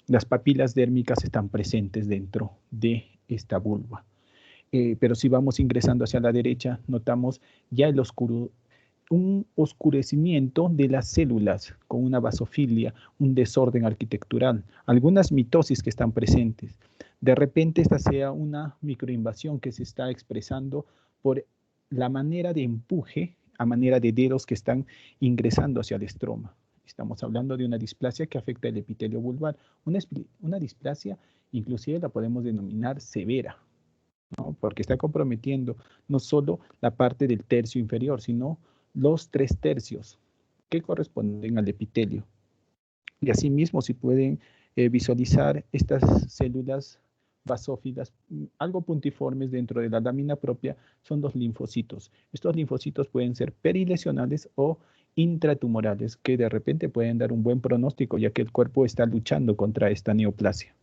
las papilas dérmicas están presentes dentro de esta vulva. Pero si vamos ingresando hacia la derecha, notamos ya un oscurecimiento de las células con una basofilia, un desorden arquitectural, algunas mitosis que están presentes. De repente esta sea una microinvasión que se está expresando por la manera de empuje a manera de dedos que están ingresando hacia el estroma. Estamos hablando de una displasia que afecta el epitelio vulvar. Una displasia inclusive la podemos denominar severa, ¿no? Porque está comprometiendo no solo la parte del tercio inferior, sino los 3/3 que corresponden al epitelio. Y asimismo, si pueden visualizar estas células basófilas, algo puntiformes dentro de la lámina propia, son los linfocitos. Estos linfocitos pueden ser perilesionales o intratumorales, que de repente pueden dar un buen pronóstico, ya que el cuerpo está luchando contra esta neoplasia.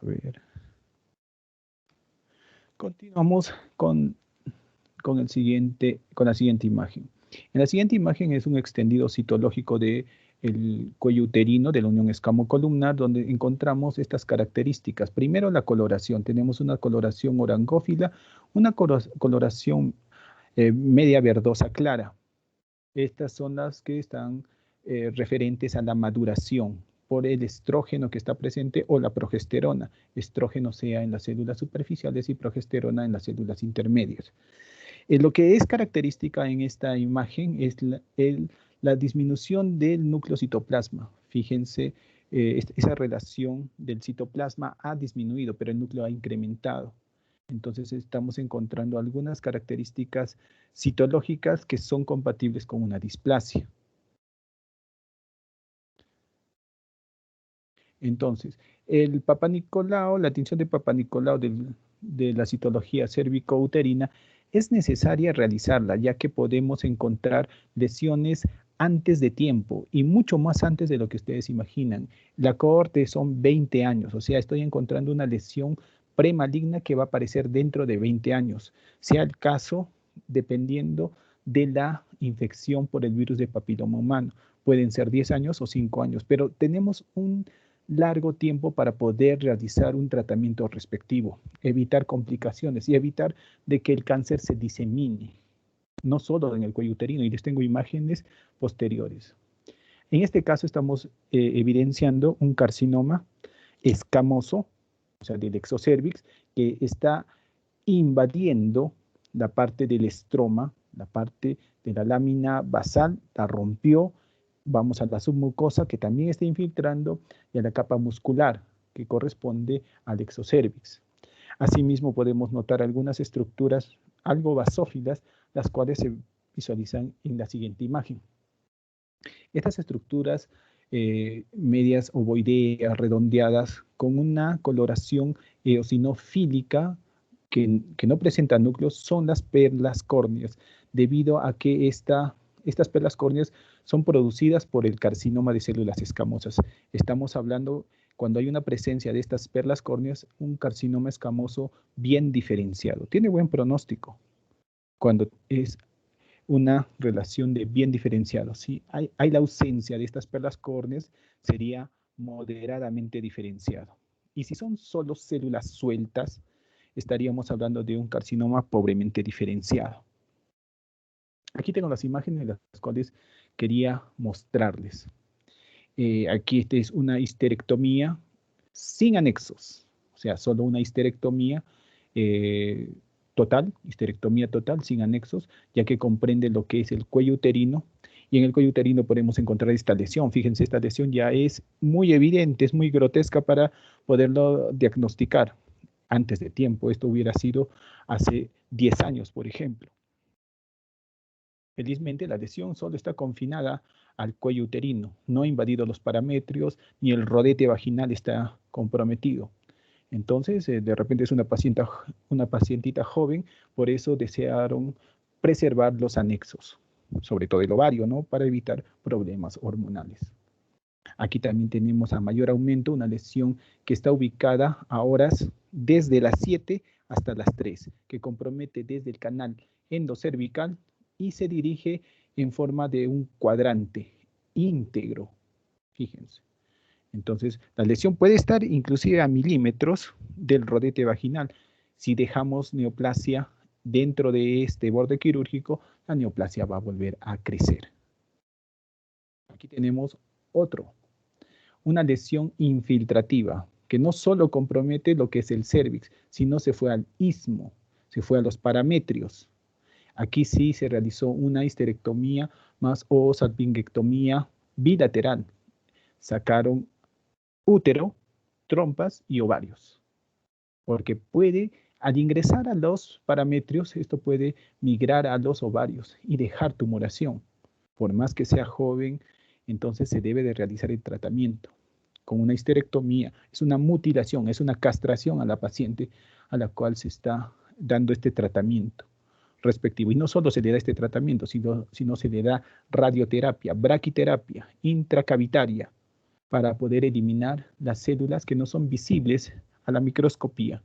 A ver. Continuamos con la siguiente imagen. En la siguiente imagen es un extendido citológico del cuello uterino de la unión escamocolumnar, donde encontramos estas características. Primero, la coloración. Tenemos una coloración orangófila, una coloración media verdosa clara. Estas son las que están referentes a la maduración por el estrógeno que está presente o la progesterona. Estrógeno sea en las células superficiales y progesterona en las células intermedias. Lo que es característica en esta imagen es La disminución del núcleo citoplasma. Fíjense, esa relación del citoplasma ha disminuido, pero el núcleo ha incrementado. Entonces estamos encontrando algunas características citológicas que son compatibles con una displasia. Entonces, el Papa Nicolau, la tinción de Papa Nicolau de la citología cervicouterina es necesaria realizarla, ya que podemos encontrar lesiones antes de tiempo y mucho más antes de lo que ustedes imaginan. La cohorte son 20 años, o sea, estoy encontrando una lesión premaligna que va a aparecer dentro de 20 años, sea el caso dependiendo de la infección por el virus de papiloma humano. Pueden ser 10 años o 5 años, pero tenemos un largo tiempo para poder realizar un tratamiento respectivo, evitar complicaciones y evitar de que el cáncer se disemine, no solo en el cuello uterino, y les tengo imágenes posteriores. En este caso estamos evidenciando un carcinoma escamoso, o sea, del exocervix, que está invadiendo la parte del estroma, la parte de la lámina basal, la rompió. Vamos a la submucosa que también está infiltrando y a la capa muscular que corresponde al exocervix. Asimismo podemos notar algunas estructuras algo basófilas, las cuales se visualizan en la siguiente imagen. Estas estructuras medias ovoideas, redondeadas, con una coloración eosinofílica que no presenta núcleos, son las perlas córneas, debido a que estas perlas córneas son producidas por el carcinoma de células escamosas. Estamos hablando, cuando hay una presencia de estas perlas córneas, un carcinoma escamoso bien diferenciado. Tiene buen pronóstico cuando es una relación de bien diferenciado. Si hay la ausencia de estas perlas córneas, sería moderadamente diferenciado. Y si son solo células sueltas, estaríamos hablando de un carcinoma pobremente diferenciado. Aquí tengo las imágenes, las cuales quería mostrarles. Aquí esta es una histerectomía sin anexos, o sea, solo una histerectomía total, histerectomía total, sin anexos, ya que comprende lo que es el cuello uterino, y en el cuello uterino podemos encontrar esta lesión. Fíjense, esta lesión ya es muy evidente, es muy grotesca para poderlo diagnosticar antes de tiempo. Esto hubiera sido hace 10 años, por ejemplo. Felizmente, la lesión solo está confinada al cuello uterino, no ha invadido los parametrios, ni el rodete vaginal está comprometido. Entonces, de repente es una pacientita joven, por eso desearon preservar los anexos, sobre todo el ovario, ¿no? Para evitar problemas hormonales. Aquí también tenemos a mayor aumento una lesión que está ubicada a horas desde las 7 hasta las 3, que compromete desde el canal endocervical y se dirige en forma de un cuadrante íntegro. Fíjense. Entonces, la lesión puede estar inclusive a milímetros del rodete vaginal. Si dejamos neoplasia dentro de este borde quirúrgico, la neoplasia va a volver a crecer. Aquí tenemos una lesión infiltrativa, que no solo compromete lo que es el cérvix, sino se fue al istmo, se fue a los parametrios. Aquí sí se realizó una histerectomía más o salpingectomía bilateral. Sacaron útero, trompas y ovarios. Porque al ingresar a los parametrios, esto puede migrar a los ovarios y dejar tumoración. Por más que sea joven, entonces se debe de realizar el tratamiento con una histerectomía. Es una mutilación, es una castración a la paciente a la cual se está dando este tratamiento respectivo. Y no solo se le da este tratamiento, sino se le da radioterapia, braquiterapia, intracavitaria, para poder eliminar las células que no son visibles a la microscopía.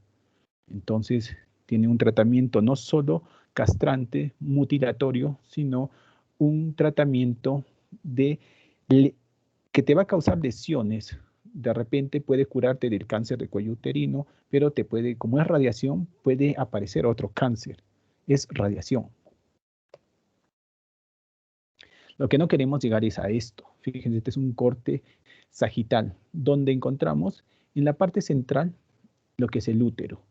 Entonces, tiene un tratamiento no solo castrante, mutilatorio, sino un tratamiento que te va a causar lesiones. De repente puede curarte del cáncer de cuello uterino, pero como es radiación, puede aparecer otro cáncer. Es radiación. Lo que no queremos llegar es a esto. Fíjense, este es un corte sagital, donde encontramos en la parte central lo que es el útero.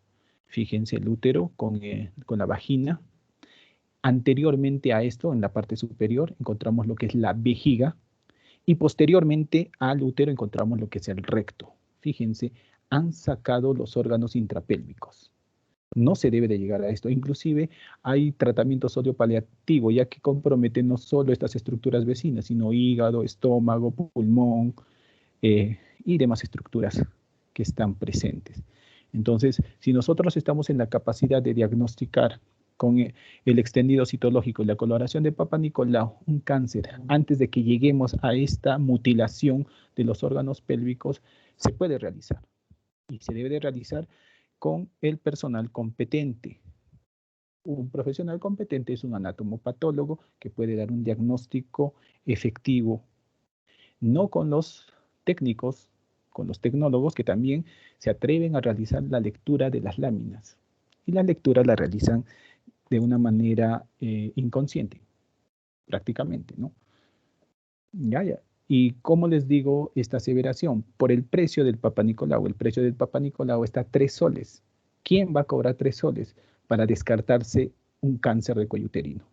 Fíjense, el útero con la vagina. Anteriormente a esto, en la parte superior, encontramos lo que es la vejiga, y posteriormente al útero encontramos lo que es el recto. Fíjense, han sacado los órganos intrapélvicos. No se debe de llegar a esto. Inclusive hay tratamiento sodio paliativo, ya que compromete no solo estas estructuras vecinas, sino hígado, estómago, pulmón y demás estructuras que están presentes. Entonces, si nosotros estamos en la capacidad de diagnosticar con el extendido citológico y la coloración de Papa Nicolau un cáncer antes de que lleguemos a esta mutilación de los órganos pélvicos, se puede realizar. Y se debe de realizar con el personal competente. Un profesional competente es un anatomopatólogo que puede dar un diagnóstico efectivo, no con los técnicos, con los tecnólogos que también se atreven a realizar la lectura de las láminas. Y la lectura la realizan de una manera inconsciente, prácticamente, ¿no? Ya. Y como les digo, esta aseveración, por el precio del Papa Nicolau, el precio del Papa Nicolau está 3 soles. ¿Quién va a cobrar 3 soles para descartarse un cáncer de cuello uterino?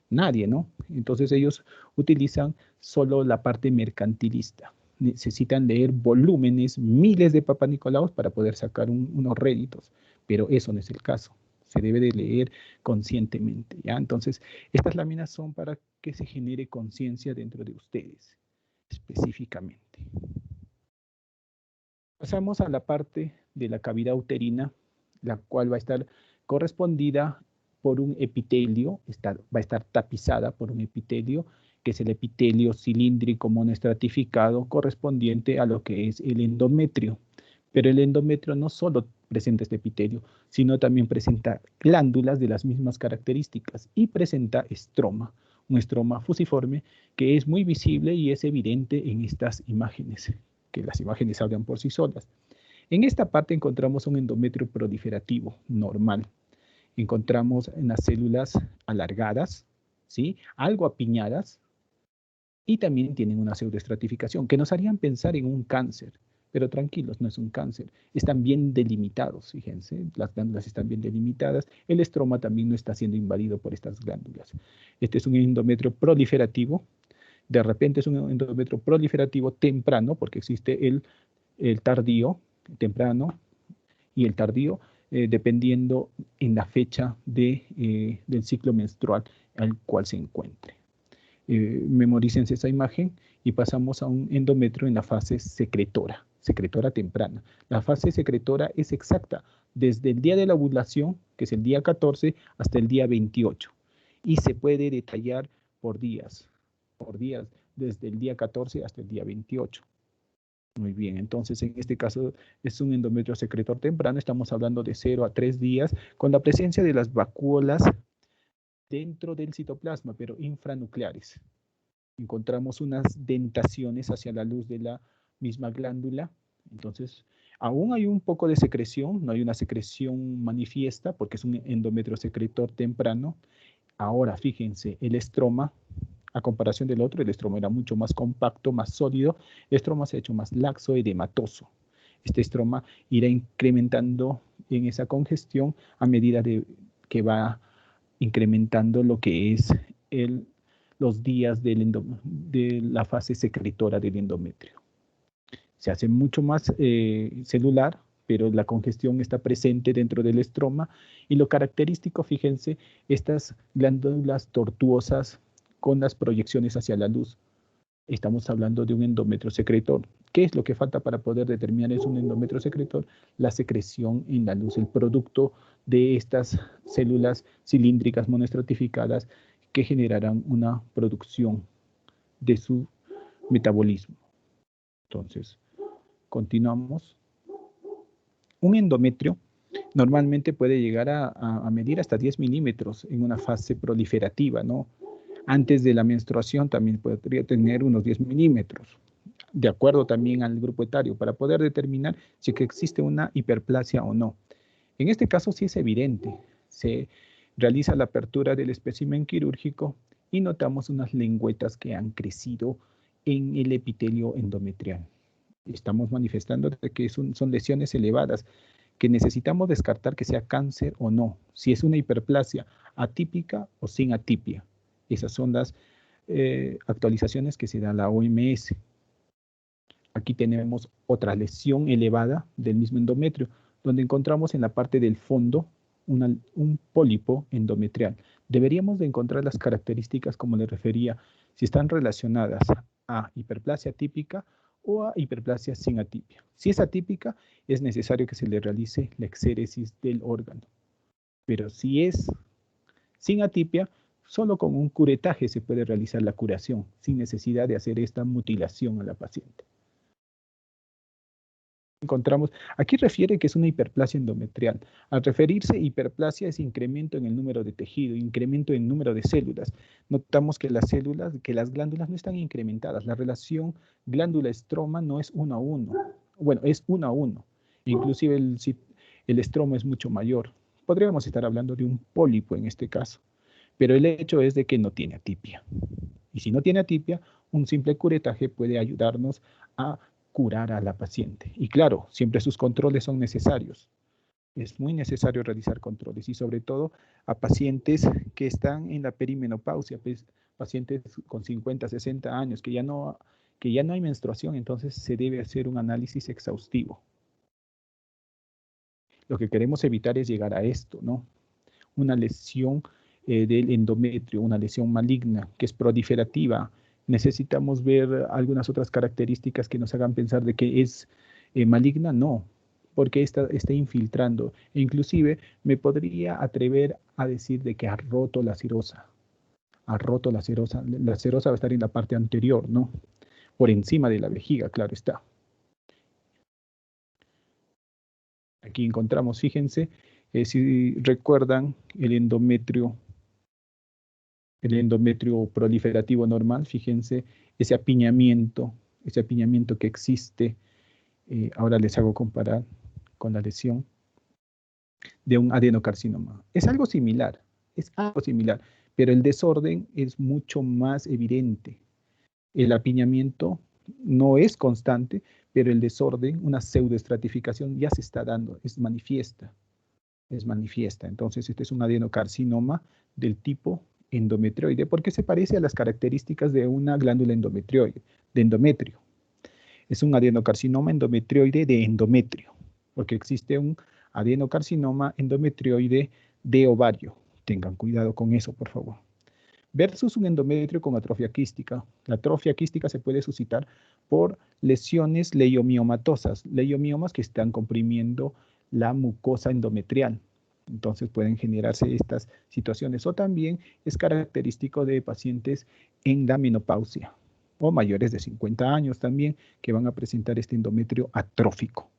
Nadie, ¿no? Entonces ellos utilizan solo la parte mercantilista. Necesitan leer volúmenes, miles de Papa Nicolaos para poder sacar unos réditos, pero eso no es el caso. Se debe de leer conscientemente, ¿ya? Entonces, estas láminas son para que se genere conciencia dentro de ustedes, específicamente. Pasamos a la parte de la cavidad uterina, la cual va a estar correspondida por un epitelio, va a estar tapizada por un epitelio, que es el epitelio cilíndrico monoestratificado correspondiente a lo que es el endometrio. Pero el endometrio no solo presenta este epitelio, sino también presenta glándulas de las mismas características y presenta estroma, un estroma fusiforme que es muy visible y es evidente en estas imágenes, que las imágenes hablan por sí solas. En esta parte encontramos un endometrio proliferativo normal. Encontramos en las células alargadas, ¿sí? Algo apiñadas, y también tienen una pseudoestratificación que nos harían pensar en un cáncer. Pero tranquilos, no es un cáncer. Están bien delimitados, fíjense, las glándulas están bien delimitadas. El estroma también no está siendo invadido por estas glándulas. Este es un endometrio proliferativo. De repente es un endometrio proliferativo temprano, porque existe el tardío, temprano, y el tardío, dependiendo en la fecha del ciclo menstrual al cual se encuentre. Memorícense esa imagen y pasamos a un endometrio en la fase secretora temprana. La fase secretora es exacta desde el día de la ovulación, que es el día 14, hasta el día 28. Y se puede detallar por días, desde el día 14 hasta el día 28. Muy bien, entonces en este caso es un endometrio secretor temprano, estamos hablando de 0 a 3 días, con la presencia de las vacuolas dentro del citoplasma, pero infranucleares. Encontramos unas dentaciones hacia la luz de la misma glándula, entonces aún hay un poco de secreción, no hay una secreción manifiesta porque es un endometrio secretor temprano. Ahora fíjense, el estroma, a comparación del otro, el estroma era mucho más compacto, más sólido, el estroma se ha hecho más laxo, edematoso. Este estroma irá incrementando en esa congestión a medida que va incrementando lo que es los días de la fase secretora del endometrio. Se hace mucho más celular, pero la congestión está presente dentro del estroma y lo característico, fíjense, estas glándulas tortuosas con las proyecciones hacia la luz. Estamos hablando de un endometrio secretor. ¿Qué es lo que falta para poder determinar es un endometrio secretor? La secreción en la luz, el producto de estas células cilíndricas monoestratificadas que generarán una producción de su metabolismo. Entonces, continuamos. Un endometrio normalmente puede llegar a medir hasta 10 milímetros en una fase proliferativa, ¿no? Antes de la menstruación también podría tener unos 10 milímetros, de acuerdo también al grupo etario, para poder determinar si existe una hiperplasia o no. En este caso sí es evidente, se realiza la apertura del espécimen quirúrgico y notamos unas lengüetas que han crecido en el epitelio endometrial. Estamos manifestando que son lesiones elevadas que necesitamos descartar que sea cáncer o no, si es una hiperplasia atípica o sin atipia. Esas son las actualizaciones que se da la OMS. Aquí tenemos otra lesión elevada del mismo endometrio, donde encontramos en la parte del fondo un pólipo endometrial. Deberíamos de encontrar las características, como le refería, si están relacionadas a hiperplasia típica o a hiperplasia sin atipia. Si es atípica, es necesario que se le realice la exéresis del órgano. Pero si es sin atipia, solo con un curetaje se puede realizar la curación, sin necesidad de hacer esta mutilación a la paciente. Encontramos, aquí refiere que es una hiperplasia endometrial. Al referirse a hiperplasia es incremento en el número de tejido, incremento en el número de células. Notamos que las glándulas no están incrementadas. La relación glándula-estroma no es 1 a 1. Bueno, es 1 a 1. Inclusive el estroma es mucho mayor. Podríamos estar hablando de un pólipo en este caso. Pero el hecho es de que no tiene atipia. Y si no tiene atipia, un simple curetaje puede ayudarnos a curar a la paciente. Y claro, siempre sus controles son necesarios. Es muy necesario realizar controles y sobre todo a pacientes que están en la perimenopausia, pacientes con 50, 60 años, que ya no hay menstruación, entonces se debe hacer un análisis exhaustivo. Lo que queremos evitar es llegar a esto, ¿no? Una lesión del endometrio, una lesión maligna que es proliferativa. Necesitamos ver algunas otras características que nos hagan pensar de que es maligna, no, porque está infiltrando. E inclusive me podría atrever a decir de que ha roto la serosa. Ha roto la serosa. La serosa va a estar en la parte anterior, ¿no? Por encima de la vejiga, claro está. Aquí encontramos, fíjense, si recuerdan el endometrio proliferativo normal, fíjense, ese apiñamiento que existe, ahora les hago comparar con la lesión de un adenocarcinoma. Es algo similar, pero el desorden es mucho más evidente. El apiñamiento no es constante, pero el desorden, una pseudoestratificación ya se está dando, es manifiesta. Entonces, este es un adenocarcinoma del tipo endometrioide, porque se parece a las características de una glándula endometrioide, de endometrio. Es un adenocarcinoma endometrioide de endometrio, porque existe un adenocarcinoma endometrioide de ovario. Tengan cuidado con eso, por favor. Versus un endometrio con atrofia quística. La atrofia quística se puede suscitar por lesiones leiomiomatosas, leiomiomas que están comprimiendo la mucosa endometrial. Entonces pueden generarse estas situaciones. O también es característico de pacientes en la menopausia o mayores de 50 años también que van a presentar este endometrio atrófico.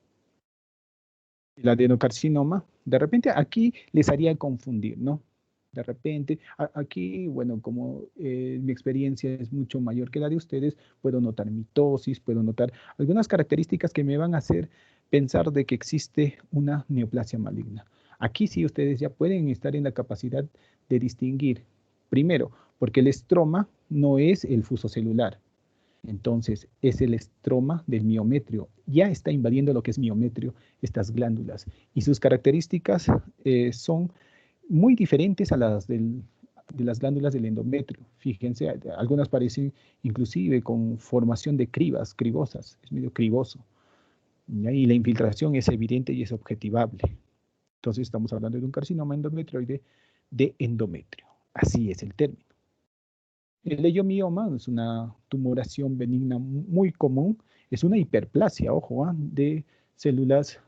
El adenocarcinoma, de repente aquí les haría confundir, ¿no? De repente, aquí, bueno, como mi experiencia es mucho mayor que la de ustedes, puedo notar mitosis, puedo notar algunas características que me van a hacer pensar de que existe una neoplasia maligna. Aquí sí ustedes ya pueden estar en la capacidad de distinguir, primero, porque el estroma no es el fuso celular, entonces es el estroma del miometrio, ya está invadiendo lo que es miometrio, estas glándulas, y sus características son muy diferentes a las de las glándulas del endometrio. Fíjense, algunas parecen inclusive con formación de cribosas, es medio criboso. ¿Ya? Y la infiltración es evidente y es objetivable. Entonces estamos hablando de un carcinoma endometrioide de endometrio. Así es el término. El leiomioma es una tumoración benigna muy común, es una hiperplasia, ojo, de células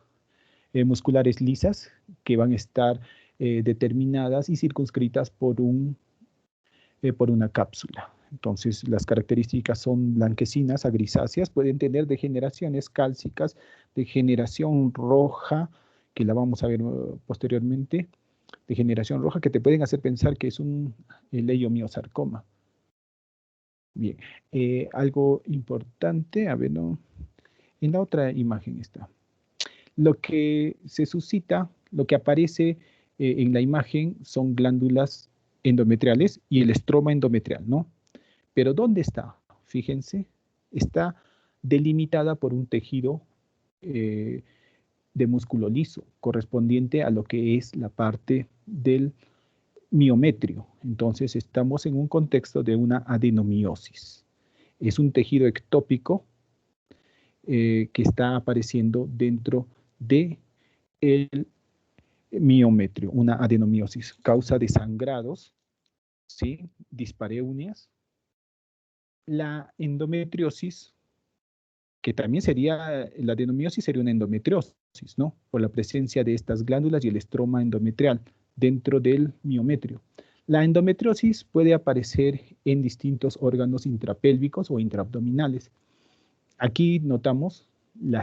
musculares lisas que van a estar determinadas y circunscritas por una cápsula. Entonces, las características son blanquecinas a grisáceas, pueden tener degeneraciones cálcicas, degeneración roja, que la vamos a ver posteriormente, degeneración roja que te pueden hacer pensar que es un leiomiosarcoma. Bien, algo importante, a ver, no, en la otra imagen está. Lo que se suscita, lo que aparece en la imagen son glándulas endometriales y el estroma endometrial, ¿no? Pero ¿dónde está? Fíjense, está delimitada por un tejido de músculo liso, correspondiente a lo que es la parte del miometrio. Entonces estamos en un contexto de una adenomiosis. Es un tejido ectópico que está apareciendo dentro de el miometrio, una adenomiosis, causa de sangrados, ¿sí? Dispareunias. La endometriosis, que también sería, la adenomiosis sería una endometriosis, ¿no? Por la presencia de estas glándulas y el estroma endometrial dentro del miometrio. La endometriosis puede aparecer en distintos órganos intrapélvicos o intraabdominales. Aquí notamos la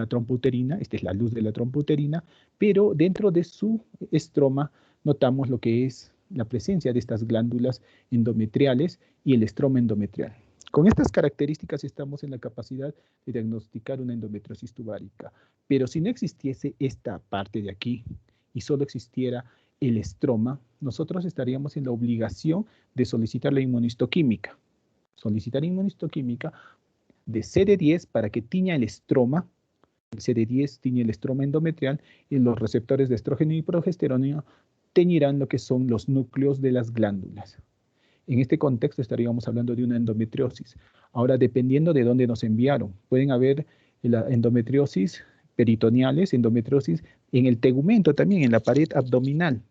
trompa uterina, esta es la luz de la trompa uterina, pero dentro de su estroma notamos lo que es la presencia de estas glándulas endometriales y el estroma endometrial. Con estas características estamos en la capacidad de diagnosticar una endometriosis tubárica, pero si no existiese esta parte de aquí y solo existiera el estroma, nosotros estaríamos en la obligación de solicitar la inmunistoquímica. Solicitar inmunistoquímica de CD10 para que tiña el estroma. El CD10 tiñe el estroma endometrial y los receptores de estrógeno y progesterona teñirán lo que son los núcleos de las glándulas. En este contexto estaríamos hablando de una endometriosis. Ahora, dependiendo de dónde nos enviaron, pueden haber la endometriosis peritoneales, endometriosis en el tegumento también, en la pared abdominal,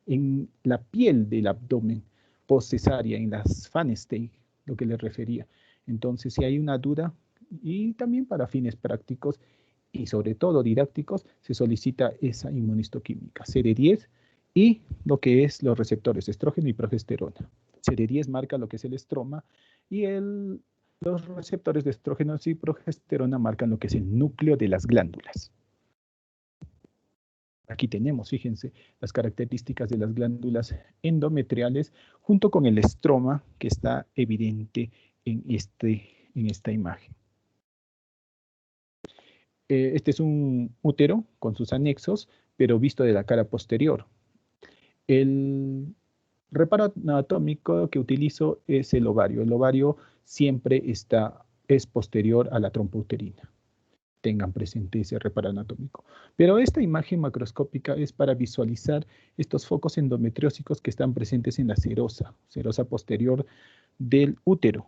en la piel del abdomen, postcesárea, en las Pfannenstein, lo que les refería. Entonces, si hay una duda, y también para fines prácticos y sobre todo didácticos, se solicita esa inmunistoquímica, CD10 y lo que es los receptores estrógeno y progesterona. CD10 marca lo que es el estroma y los receptores de estrógeno y progesterona marcan lo que es el núcleo de las glándulas. Aquí tenemos, fíjense, las características de las glándulas endometriales junto con el estroma que está evidente en esta imagen. Este es un útero con sus anexos, pero visto de la cara posterior. El reparo anatómico que utilizo es el ovario. El ovario siempre es posterior a la trompa uterina. Tengan presente ese reparo anatómico. Pero esta imagen macroscópica es para visualizar estos focos endometriósicos que están presentes en la serosa posterior del útero.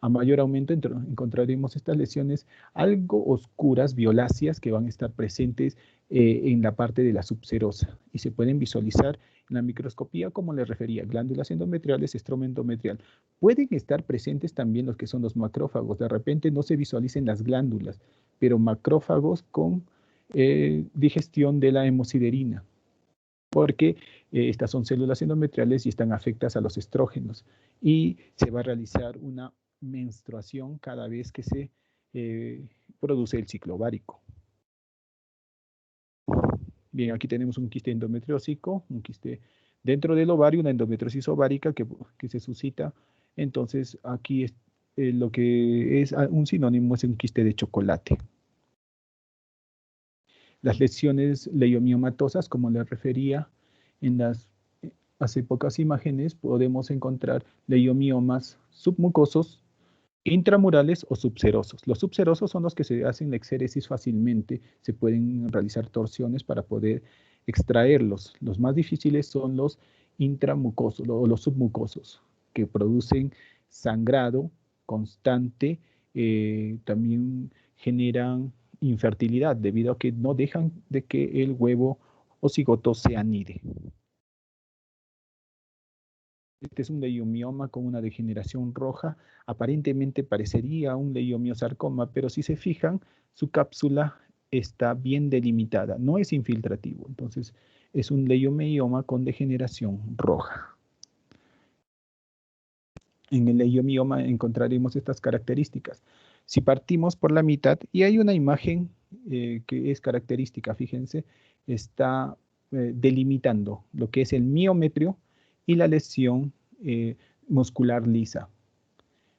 A mayor aumento encontraremos estas lesiones algo oscuras, violáceas, que van a estar presentes en la parte de la subserosa y se pueden visualizar en la microscopía, como les refería, glándulas endometriales, estroma endometrial. Pueden estar presentes también los que son los macrófagos. De repente no se visualicen las glándulas, pero macrófagos con digestión de la hemosiderina, porque estas son células endometriales y están afectas a los estrógenos y se va a realizar una menstruación cada vez que se produce el ciclo ovárico. Bien, aquí tenemos un quiste endometriósico, un quiste dentro del ovario, una endometriosis ovárica que se suscita. Entonces, aquí es, lo que es un sinónimo es un quiste de chocolate. Las lesiones leiomiomatosas, como les refería en las hace pocas imágenes, podemos encontrar leiomiomas submucosos, intramurales o subserosos. Los subserosos son los que se hacen la exéresis fácilmente, se pueden realizar torsiones para poder extraerlos. Los más difíciles son los intramucosos o los submucosos, que producen sangrado constante, también generan infertilidad debido a que no dejan de que el huevo o cigoto se anide. Este es un leiomioma con una degeneración roja. Aparentemente parecería un leiomiosarcoma, pero si se fijan, su cápsula está bien delimitada, no es infiltrativo. Entonces, es un leiomioma con degeneración roja. En el leiomioma encontraremos estas características. Si partimos por la mitad, y hay una imagen que es característica, fíjense, está delimitando lo que es el miometrio y la lesión muscular lisa.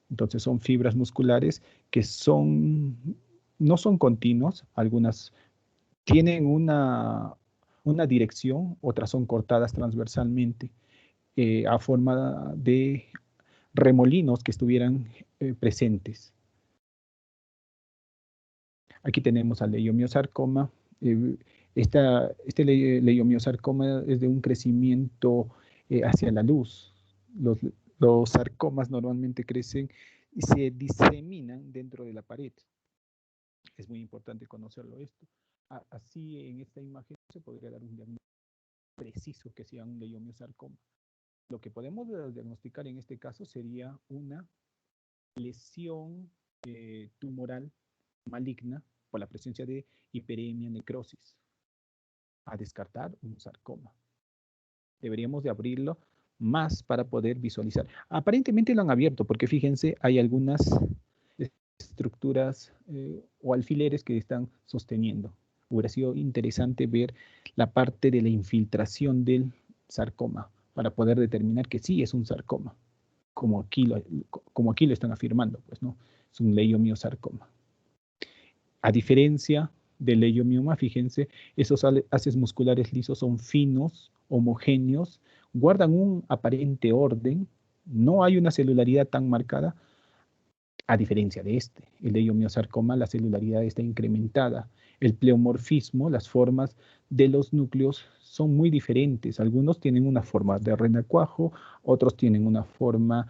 Entonces son fibras musculares que no son continuos, algunas tienen una dirección, otras son cortadas transversalmente a forma de remolinos que estuvieran presentes. Aquí tenemos al leiomiosarcoma. Leiomiosarcoma es de un crecimiento hacia la luz. Los sarcomas normalmente crecen y se diseminan dentro de la pared. Es muy importante conocerlo esto. Así en esta imagen se podría dar un diagnóstico preciso que sea un leiomiosarcoma. Lo que podemos diagnosticar en este caso sería una lesión tumoral maligna por la presencia de hiperemia, necrosis. A descartar un sarcoma. Deberíamos de abrirlo más para poder visualizar. Aparentemente lo han abierto porque fíjense, hay algunas estructuras o alfileres que están sosteniendo. Hubiera sido interesante ver la parte de la infiltración del sarcoma para poder determinar que sí es un sarcoma, como aquí lo están afirmando, pues no, es un leiomiosarcoma. A diferencia del leiomioma, fíjense, esos haces musculares lisos son finos, homogéneos, guardan un aparente orden, no hay una celularidad tan marcada, a diferencia de este. El leiomiosarcoma, la celularidad está incrementada. El pleomorfismo, las formas de los núcleos son muy diferentes. Algunos tienen una forma de renacuajo, otros tienen una forma,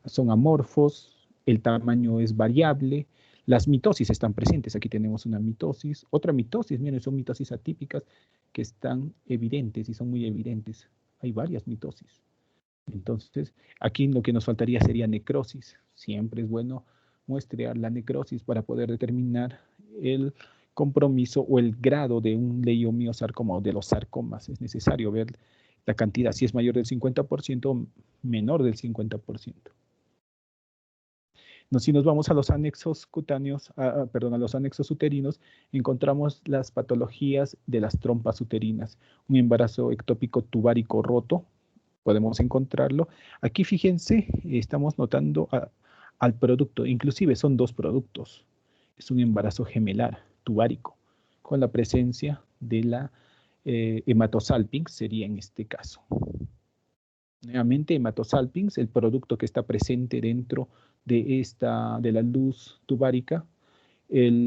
son amorfos, el tamaño es variable. Las mitosis están presentes. Aquí tenemos una mitosis. Otra mitosis, miren, son mitosis atípicas que están evidentes y son muy evidentes. Hay varias mitosis. Entonces, aquí lo que nos faltaría sería necrosis. Siempre es bueno muestrear la necrosis para poder determinar el compromiso o el grado de un leiomiosarcoma o de los sarcomas. Es necesario ver la cantidad, si es mayor del 50% o menor del 50%. Si nos vamos a los anexos cutáneos, perdón, a los anexos uterinos, encontramos las patologías de las trompas uterinas. Un embarazo ectópico tubárico roto, podemos encontrarlo. Aquí fíjense, estamos notando al producto, inclusive son dos productos. Es un embarazo gemelar, tubárico, con la presencia de la hematosalpinx, sería en este caso. Nuevamente, hematosalpinx, el producto que está presente dentro de la luz tubárica, es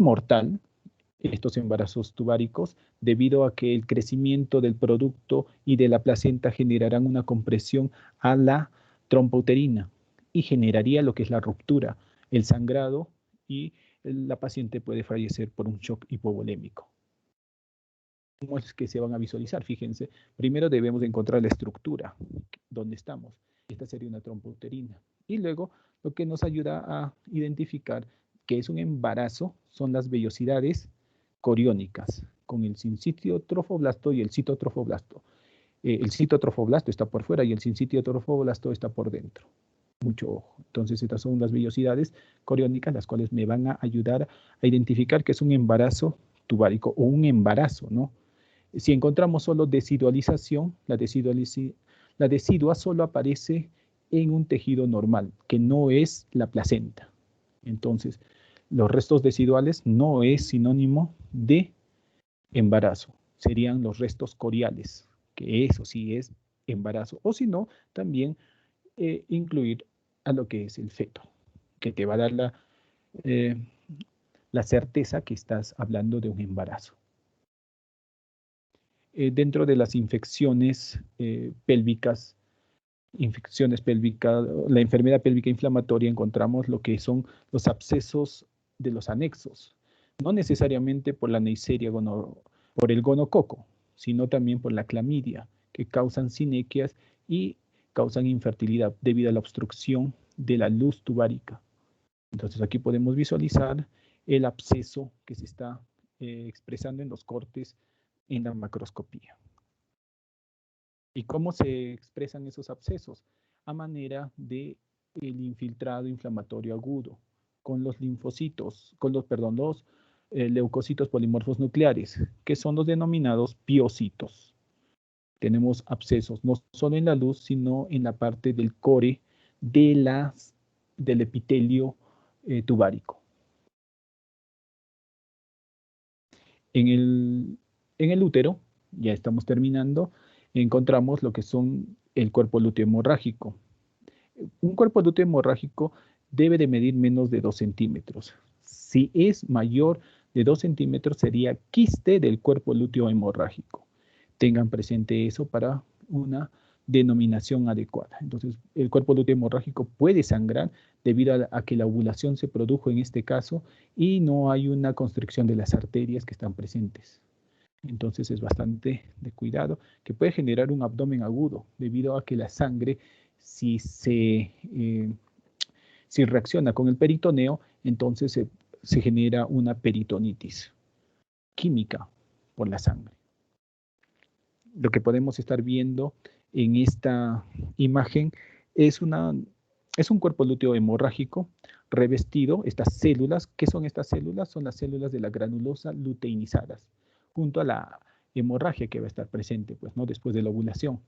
mortal, estos embarazos tubáricos, debido a que el crecimiento del producto y de la placenta generarán una compresión a la trompa uterina y generaría lo que es la ruptura, el sangrado, y la paciente puede fallecer por un shock hipovolémico. ¿Cómo es que se van a visualizar? Fíjense, primero debemos encontrar la estructura, donde estamos. Esta sería una trompa uterina. Y luego, lo que nos ayuda a identificar que es un embarazo son las vellosidades coriónicas, con el sincitio trofoblasto y el citotrofoblasto. El citotrofoblasto está por fuera y el sincitio trofoblasto está por dentro. Mucho ojo. Entonces, estas son las vellosidades coriónicas, las cuales me van a ayudar a identificar que es un embarazo tubárico o un embarazo, ¿no? Si encontramos solo decidualización, la decidua solo aparece en un tejido normal, que no es la placenta. Entonces, los restos deciduales no es sinónimo de embarazo, serían los restos coriales, que eso sí es embarazo, o si no, también incluir a lo que es el feto, que te va a dar la certeza que estás hablando de un embarazo. Dentro de las infecciones pélvicas, la enfermedad pélvica inflamatoria, encontramos lo que son los abscesos de los anexos, no necesariamente por la Neisseria por el gonococo, sino también por la clamidia, que causan sinequias y causan infertilidad debido a la obstrucción de la luz tubárica. Entonces aquí podemos visualizar el absceso que se está expresando en los cortes en la macroscopía. ¿Y cómo se expresan esos abscesos? A manera de el infiltrado inflamatorio agudo, con los linfocitos, los leucocitos polimorfos nucleares, que son los denominados piocitos. Tenemos abscesos no solo en la luz, sino en la parte del core del epitelio tubárico. En el útero, ya estamos terminando, encontramos lo que son el cuerpo lúteo hemorrágico. Un cuerpo lúteo hemorrágico debe de medir menos de 2 centímetros. Si es mayor de 2 centímetros, sería quiste del cuerpo lúteo hemorrágico. Tengan presente eso para una denominación adecuada. Entonces, el cuerpo lúteo hemorrágico puede sangrar debido a que la ovulación se produjo en este caso y no hay una constricción de las arterias que están presentes. Entonces es bastante de cuidado, que puede generar un abdomen agudo debido a que la sangre, si reacciona con el peritoneo, entonces se genera una peritonitis química por la sangre. Lo que podemos estar viendo en esta imagen es un cuerpo lúteo hemorrágico revestido, estas células. ¿Qué son estas células? Son las células de la granulosa luteinizadas, junto a la hemorragia que va a estar presente, pues, ¿no? Después de la ovulación.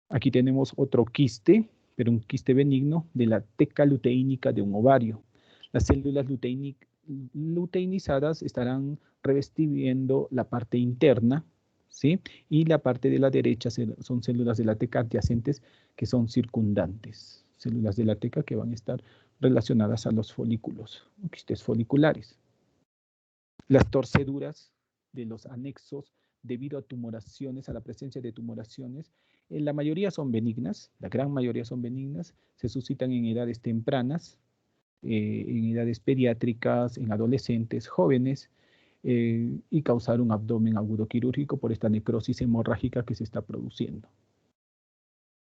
Aquí tenemos otro quiste, pero un quiste benigno de la teca luteínica de un ovario. Las células luteinizadas estarán revestiendo la parte interna, ¿sí? Y la parte de la derecha son células de la teca adyacentes que son circundantes. Células de la teca que van a estar relacionadas a los folículos, quistes foliculares. Las torceduras de los anexos debido a tumoraciones, a la presencia de tumoraciones, la mayoría son benignas, la gran mayoría son benignas, se suscitan en edades tempranas, en edades pediátricas, en adolescentes, jóvenes, y causar un abdomen agudo quirúrgico por esta necrosis hemorrágica que se está produciendo.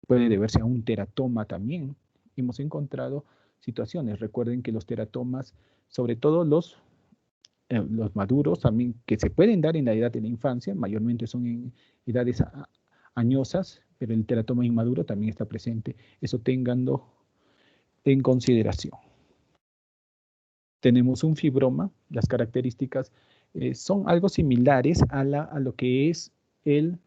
Puede deberse a un teratoma también. Hemos encontrado situaciones, recuerden que los teratomas, sobre todo los maduros también, que se pueden dar en la edad de la infancia, mayormente son en edades añosas, pero el teratoma inmaduro también está presente. Eso tenganlo en consideración. Tenemos un fibroma, las características son algo similares a lo que es el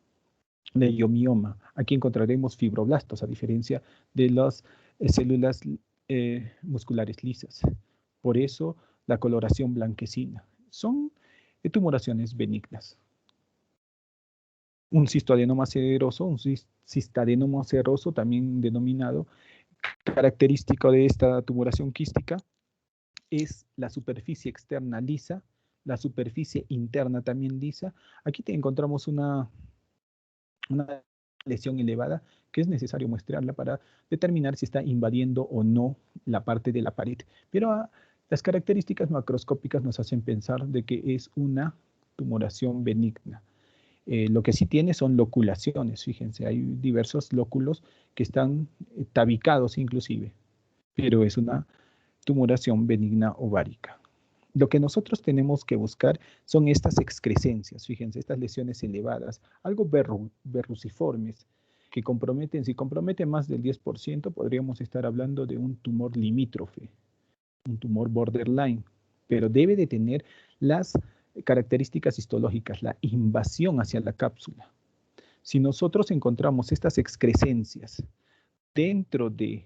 leiomioma. Aquí encontraremos fibroblastos, a diferencia de las células musculares lisas. Por eso la coloración blanquecina. Son tumoraciones benignas. Un cistoadenoma seroso, un cistadenoma seroso, también denominado, característico de esta tumoración quística, es la superficie externa lisa, la superficie interna también lisa. Aquí encontramos una lesión elevada que es necesario muestrarla para determinar si está invadiendo o no la parte de la pared. Pero las características macroscópicas nos hacen pensar de que es una tumoración benigna. Lo que sí tiene son loculaciones, fíjense, hay diversos lóculos que están tabicados inclusive, pero es una tumoración benigna ovárica. Lo que nosotros tenemos que buscar son estas excrescencias, fíjense, estas lesiones elevadas, algo verruciformes, que comprometen, si comprometen más del 10%, podríamos estar hablando de un tumor limítrofe, un tumor borderline, pero debe de tener las características histológicas, la invasión hacia la cápsula. Si nosotros encontramos estas excrescencias dentro de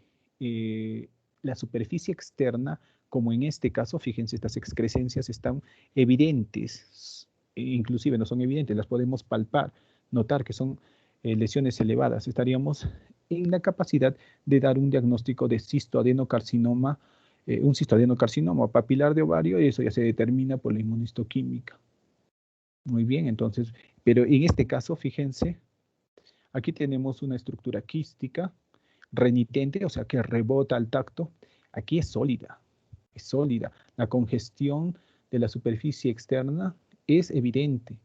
la superficie externa, como en este caso, fíjense, estas excrescencias están evidentes, inclusive no son evidentes, las podemos palpar, notar que son lesiones elevadas. Estaríamos en la capacidad de dar un diagnóstico de cistoadenocarcinoma, un cistoadenocarcinoma papilar de ovario, y eso ya se determina por la inmunistoquímica. Muy bien, entonces, pero en este caso, fíjense, aquí tenemos una estructura quística, renitente, o sea que rebota al tacto. Aquí es sólida, es sólida. La congestión de la superficie externa es evidente.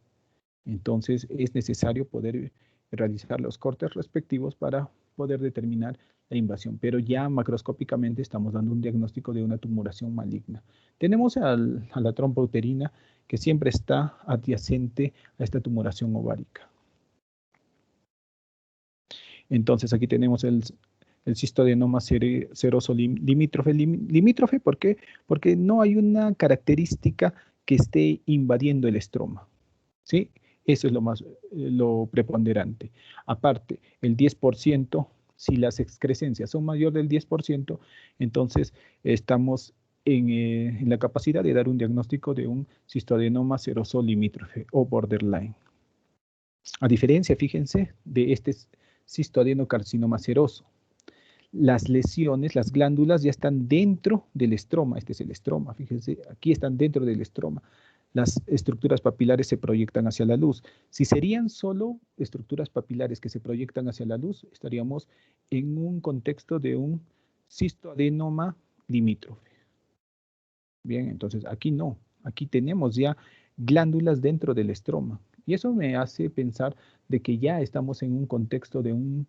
Entonces es necesario poder realizar los cortes respectivos para poder determinar la invasión. Pero ya macroscópicamente estamos dando un diagnóstico de una tumoración maligna. Tenemos a la trompa uterina que siempre está adyacente a esta tumoración ovárica. Entonces aquí tenemos el cistoadenoma seroso limítrofe. Limítrofe, ¿por qué? Porque no hay una característica que esté invadiendo el estroma, ¿sí? Eso es lo preponderante. Aparte, el 10%, si las excrescencias son mayor del 10%, entonces estamos en la capacidad de dar un diagnóstico de un cistoadenoma seroso limítrofe o borderline. A diferencia, fíjense, de este cistoadenocarcinoma seroso. las lesiones, las glándulas ya están dentro del estroma. Este es el estroma, fíjense, aquí están dentro del estroma. Las estructuras papilares se proyectan hacia la luz. Si serían solo estructuras papilares que se proyectan hacia la luz, estaríamos en un contexto de un cistoadenoma limítrofe. Bien, entonces aquí no. Aquí tenemos ya glándulas dentro del estroma. Y eso me hace pensar de que ya estamos en un contexto de un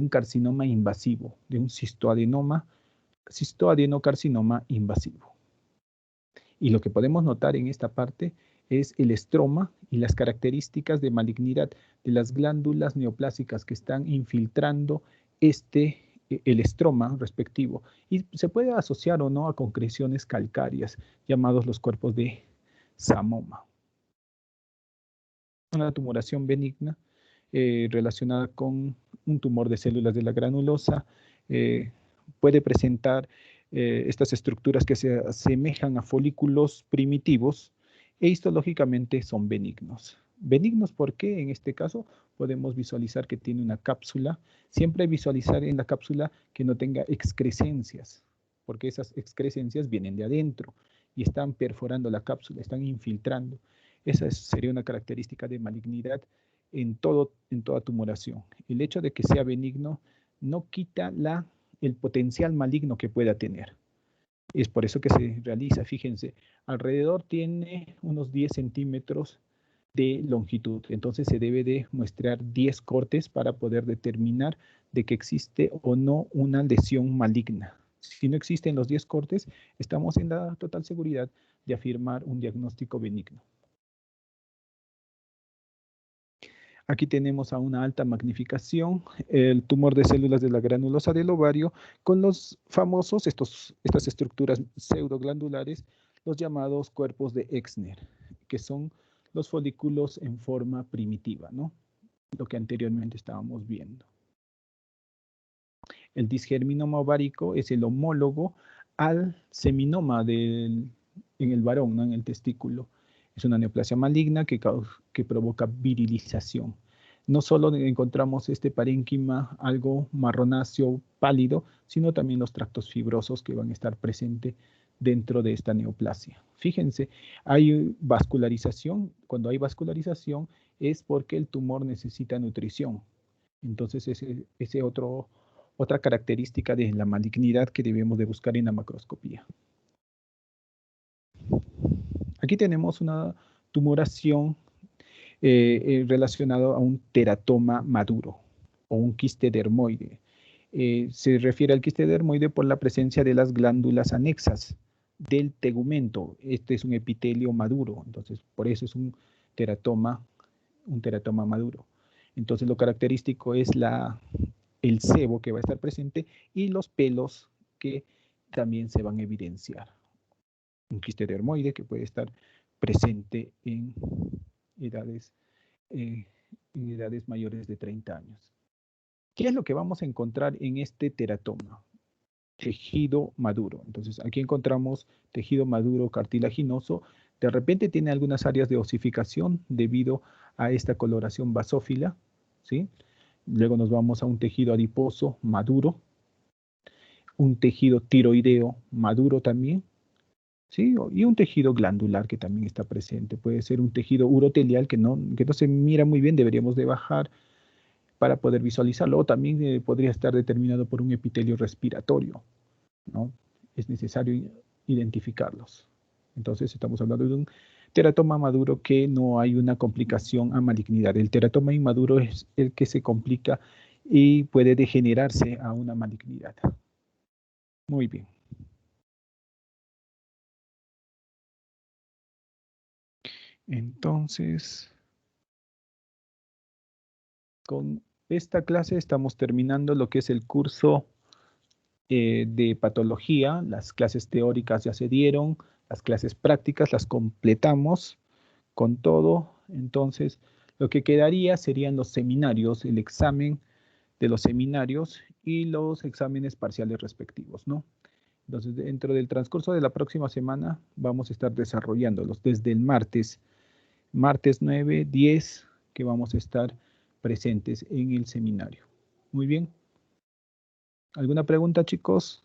carcinoma invasivo, de un cistoadenocarcinoma invasivo. Y lo que podemos notar en esta parte es el estroma y las características de malignidad de las glándulas neoplásicas que están infiltrando el estroma respectivo. Y se puede asociar o no a concreciones calcáreas, llamados los cuerpos de Samoma. Una tumoración benigna relacionada con un tumor de células de la granulosa puede presentar estas estructuras que se asemejan a folículos primitivos e histológicamente son benignos. Benignos porque en este caso podemos visualizar que tiene una cápsula. Siempre visualizar en la cápsula que no tenga excrescencias, porque esas excrescencias vienen de adentro y están perforando la cápsula, están infiltrando. Esa sería una característica de malignidad en toda tumoración. El hecho de que sea benigno no quita el potencial maligno que pueda tener. Es por eso que se realiza, fíjense, alrededor tiene unos 10 centímetros de longitud. Entonces se debe de muestrear 10 cortes para poder determinar de que existe o no una lesión maligna. Si no existen los 10 cortes, estamos en la total seguridad de afirmar un diagnóstico benigno. Aquí tenemos a una alta magnificación el tumor de células de la granulosa del ovario con los famosos, estas estructuras pseudoglandulares, los llamados cuerpos de Exner, que son los folículos en forma primitiva, ¿no? Lo que anteriormente estábamos viendo. El disgerminoma ovárico es el homólogo al seminoma en el varón, ¿no? En el testículo. Es una neoplasia maligna que provoca virilización. No solo encontramos este parénquima algo marronáceo pálido, sino también los tractos fibrosos que van a estar presentes dentro de esta neoplasia. Fíjense, hay vascularización. Cuando hay vascularización es porque el tumor necesita nutrición. Entonces, otra característica de la malignidad que debemos de buscar en la macroscopía. Aquí tenemos una tumoración relacionada a un teratoma maduro o un quiste dermoide. Se refiere al quiste dermoide por la presencia de las glándulas anexas del tegumento. Este es un epitelio maduro, entonces por eso es un teratoma maduro. Entonces lo característico es el sebo que va a estar presente y los pelos que también se van a evidenciar. Un quiste dermoide que puede estar presente en edades mayores de 30 años. ¿Qué es lo que vamos a encontrar en este teratoma? Tejido maduro. Entonces aquí encontramos tejido maduro cartilaginoso. De repente tiene algunas áreas de osificación debido a esta coloración basófila, ¿sí? Luego nos vamos a un tejido adiposo maduro, un tejido tiroideo maduro también, ¿sí? Y un tejido glandular que también está presente. Puede ser un tejido urotelial que no se mira muy bien, deberíamos de bajar para poder visualizarlo. O también podría estar determinado por un epitelio respiratorio, ¿no? Es necesario identificarlos. Entonces estamos hablando de un teratoma maduro que no hay una complicación a malignidad. El teratoma inmaduro es el que se complica y puede degenerarse a una malignidad. Muy bien. Entonces, con esta clase estamos terminando lo que es el curso de patología. Las clases teóricas ya se dieron, las clases prácticas las completamos con todo. Entonces, lo que quedaría serían los seminarios, el examen de los seminarios y los exámenes parciales respectivos, ¿no? Entonces, dentro del transcurso de la próxima semana vamos a estar desarrollándolos desde el martes 9, 10, que vamos a estar presentes en el seminario. Muy bien. ¿Alguna pregunta, chicos?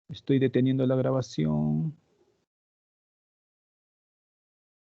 Estoy deteniendo la grabación.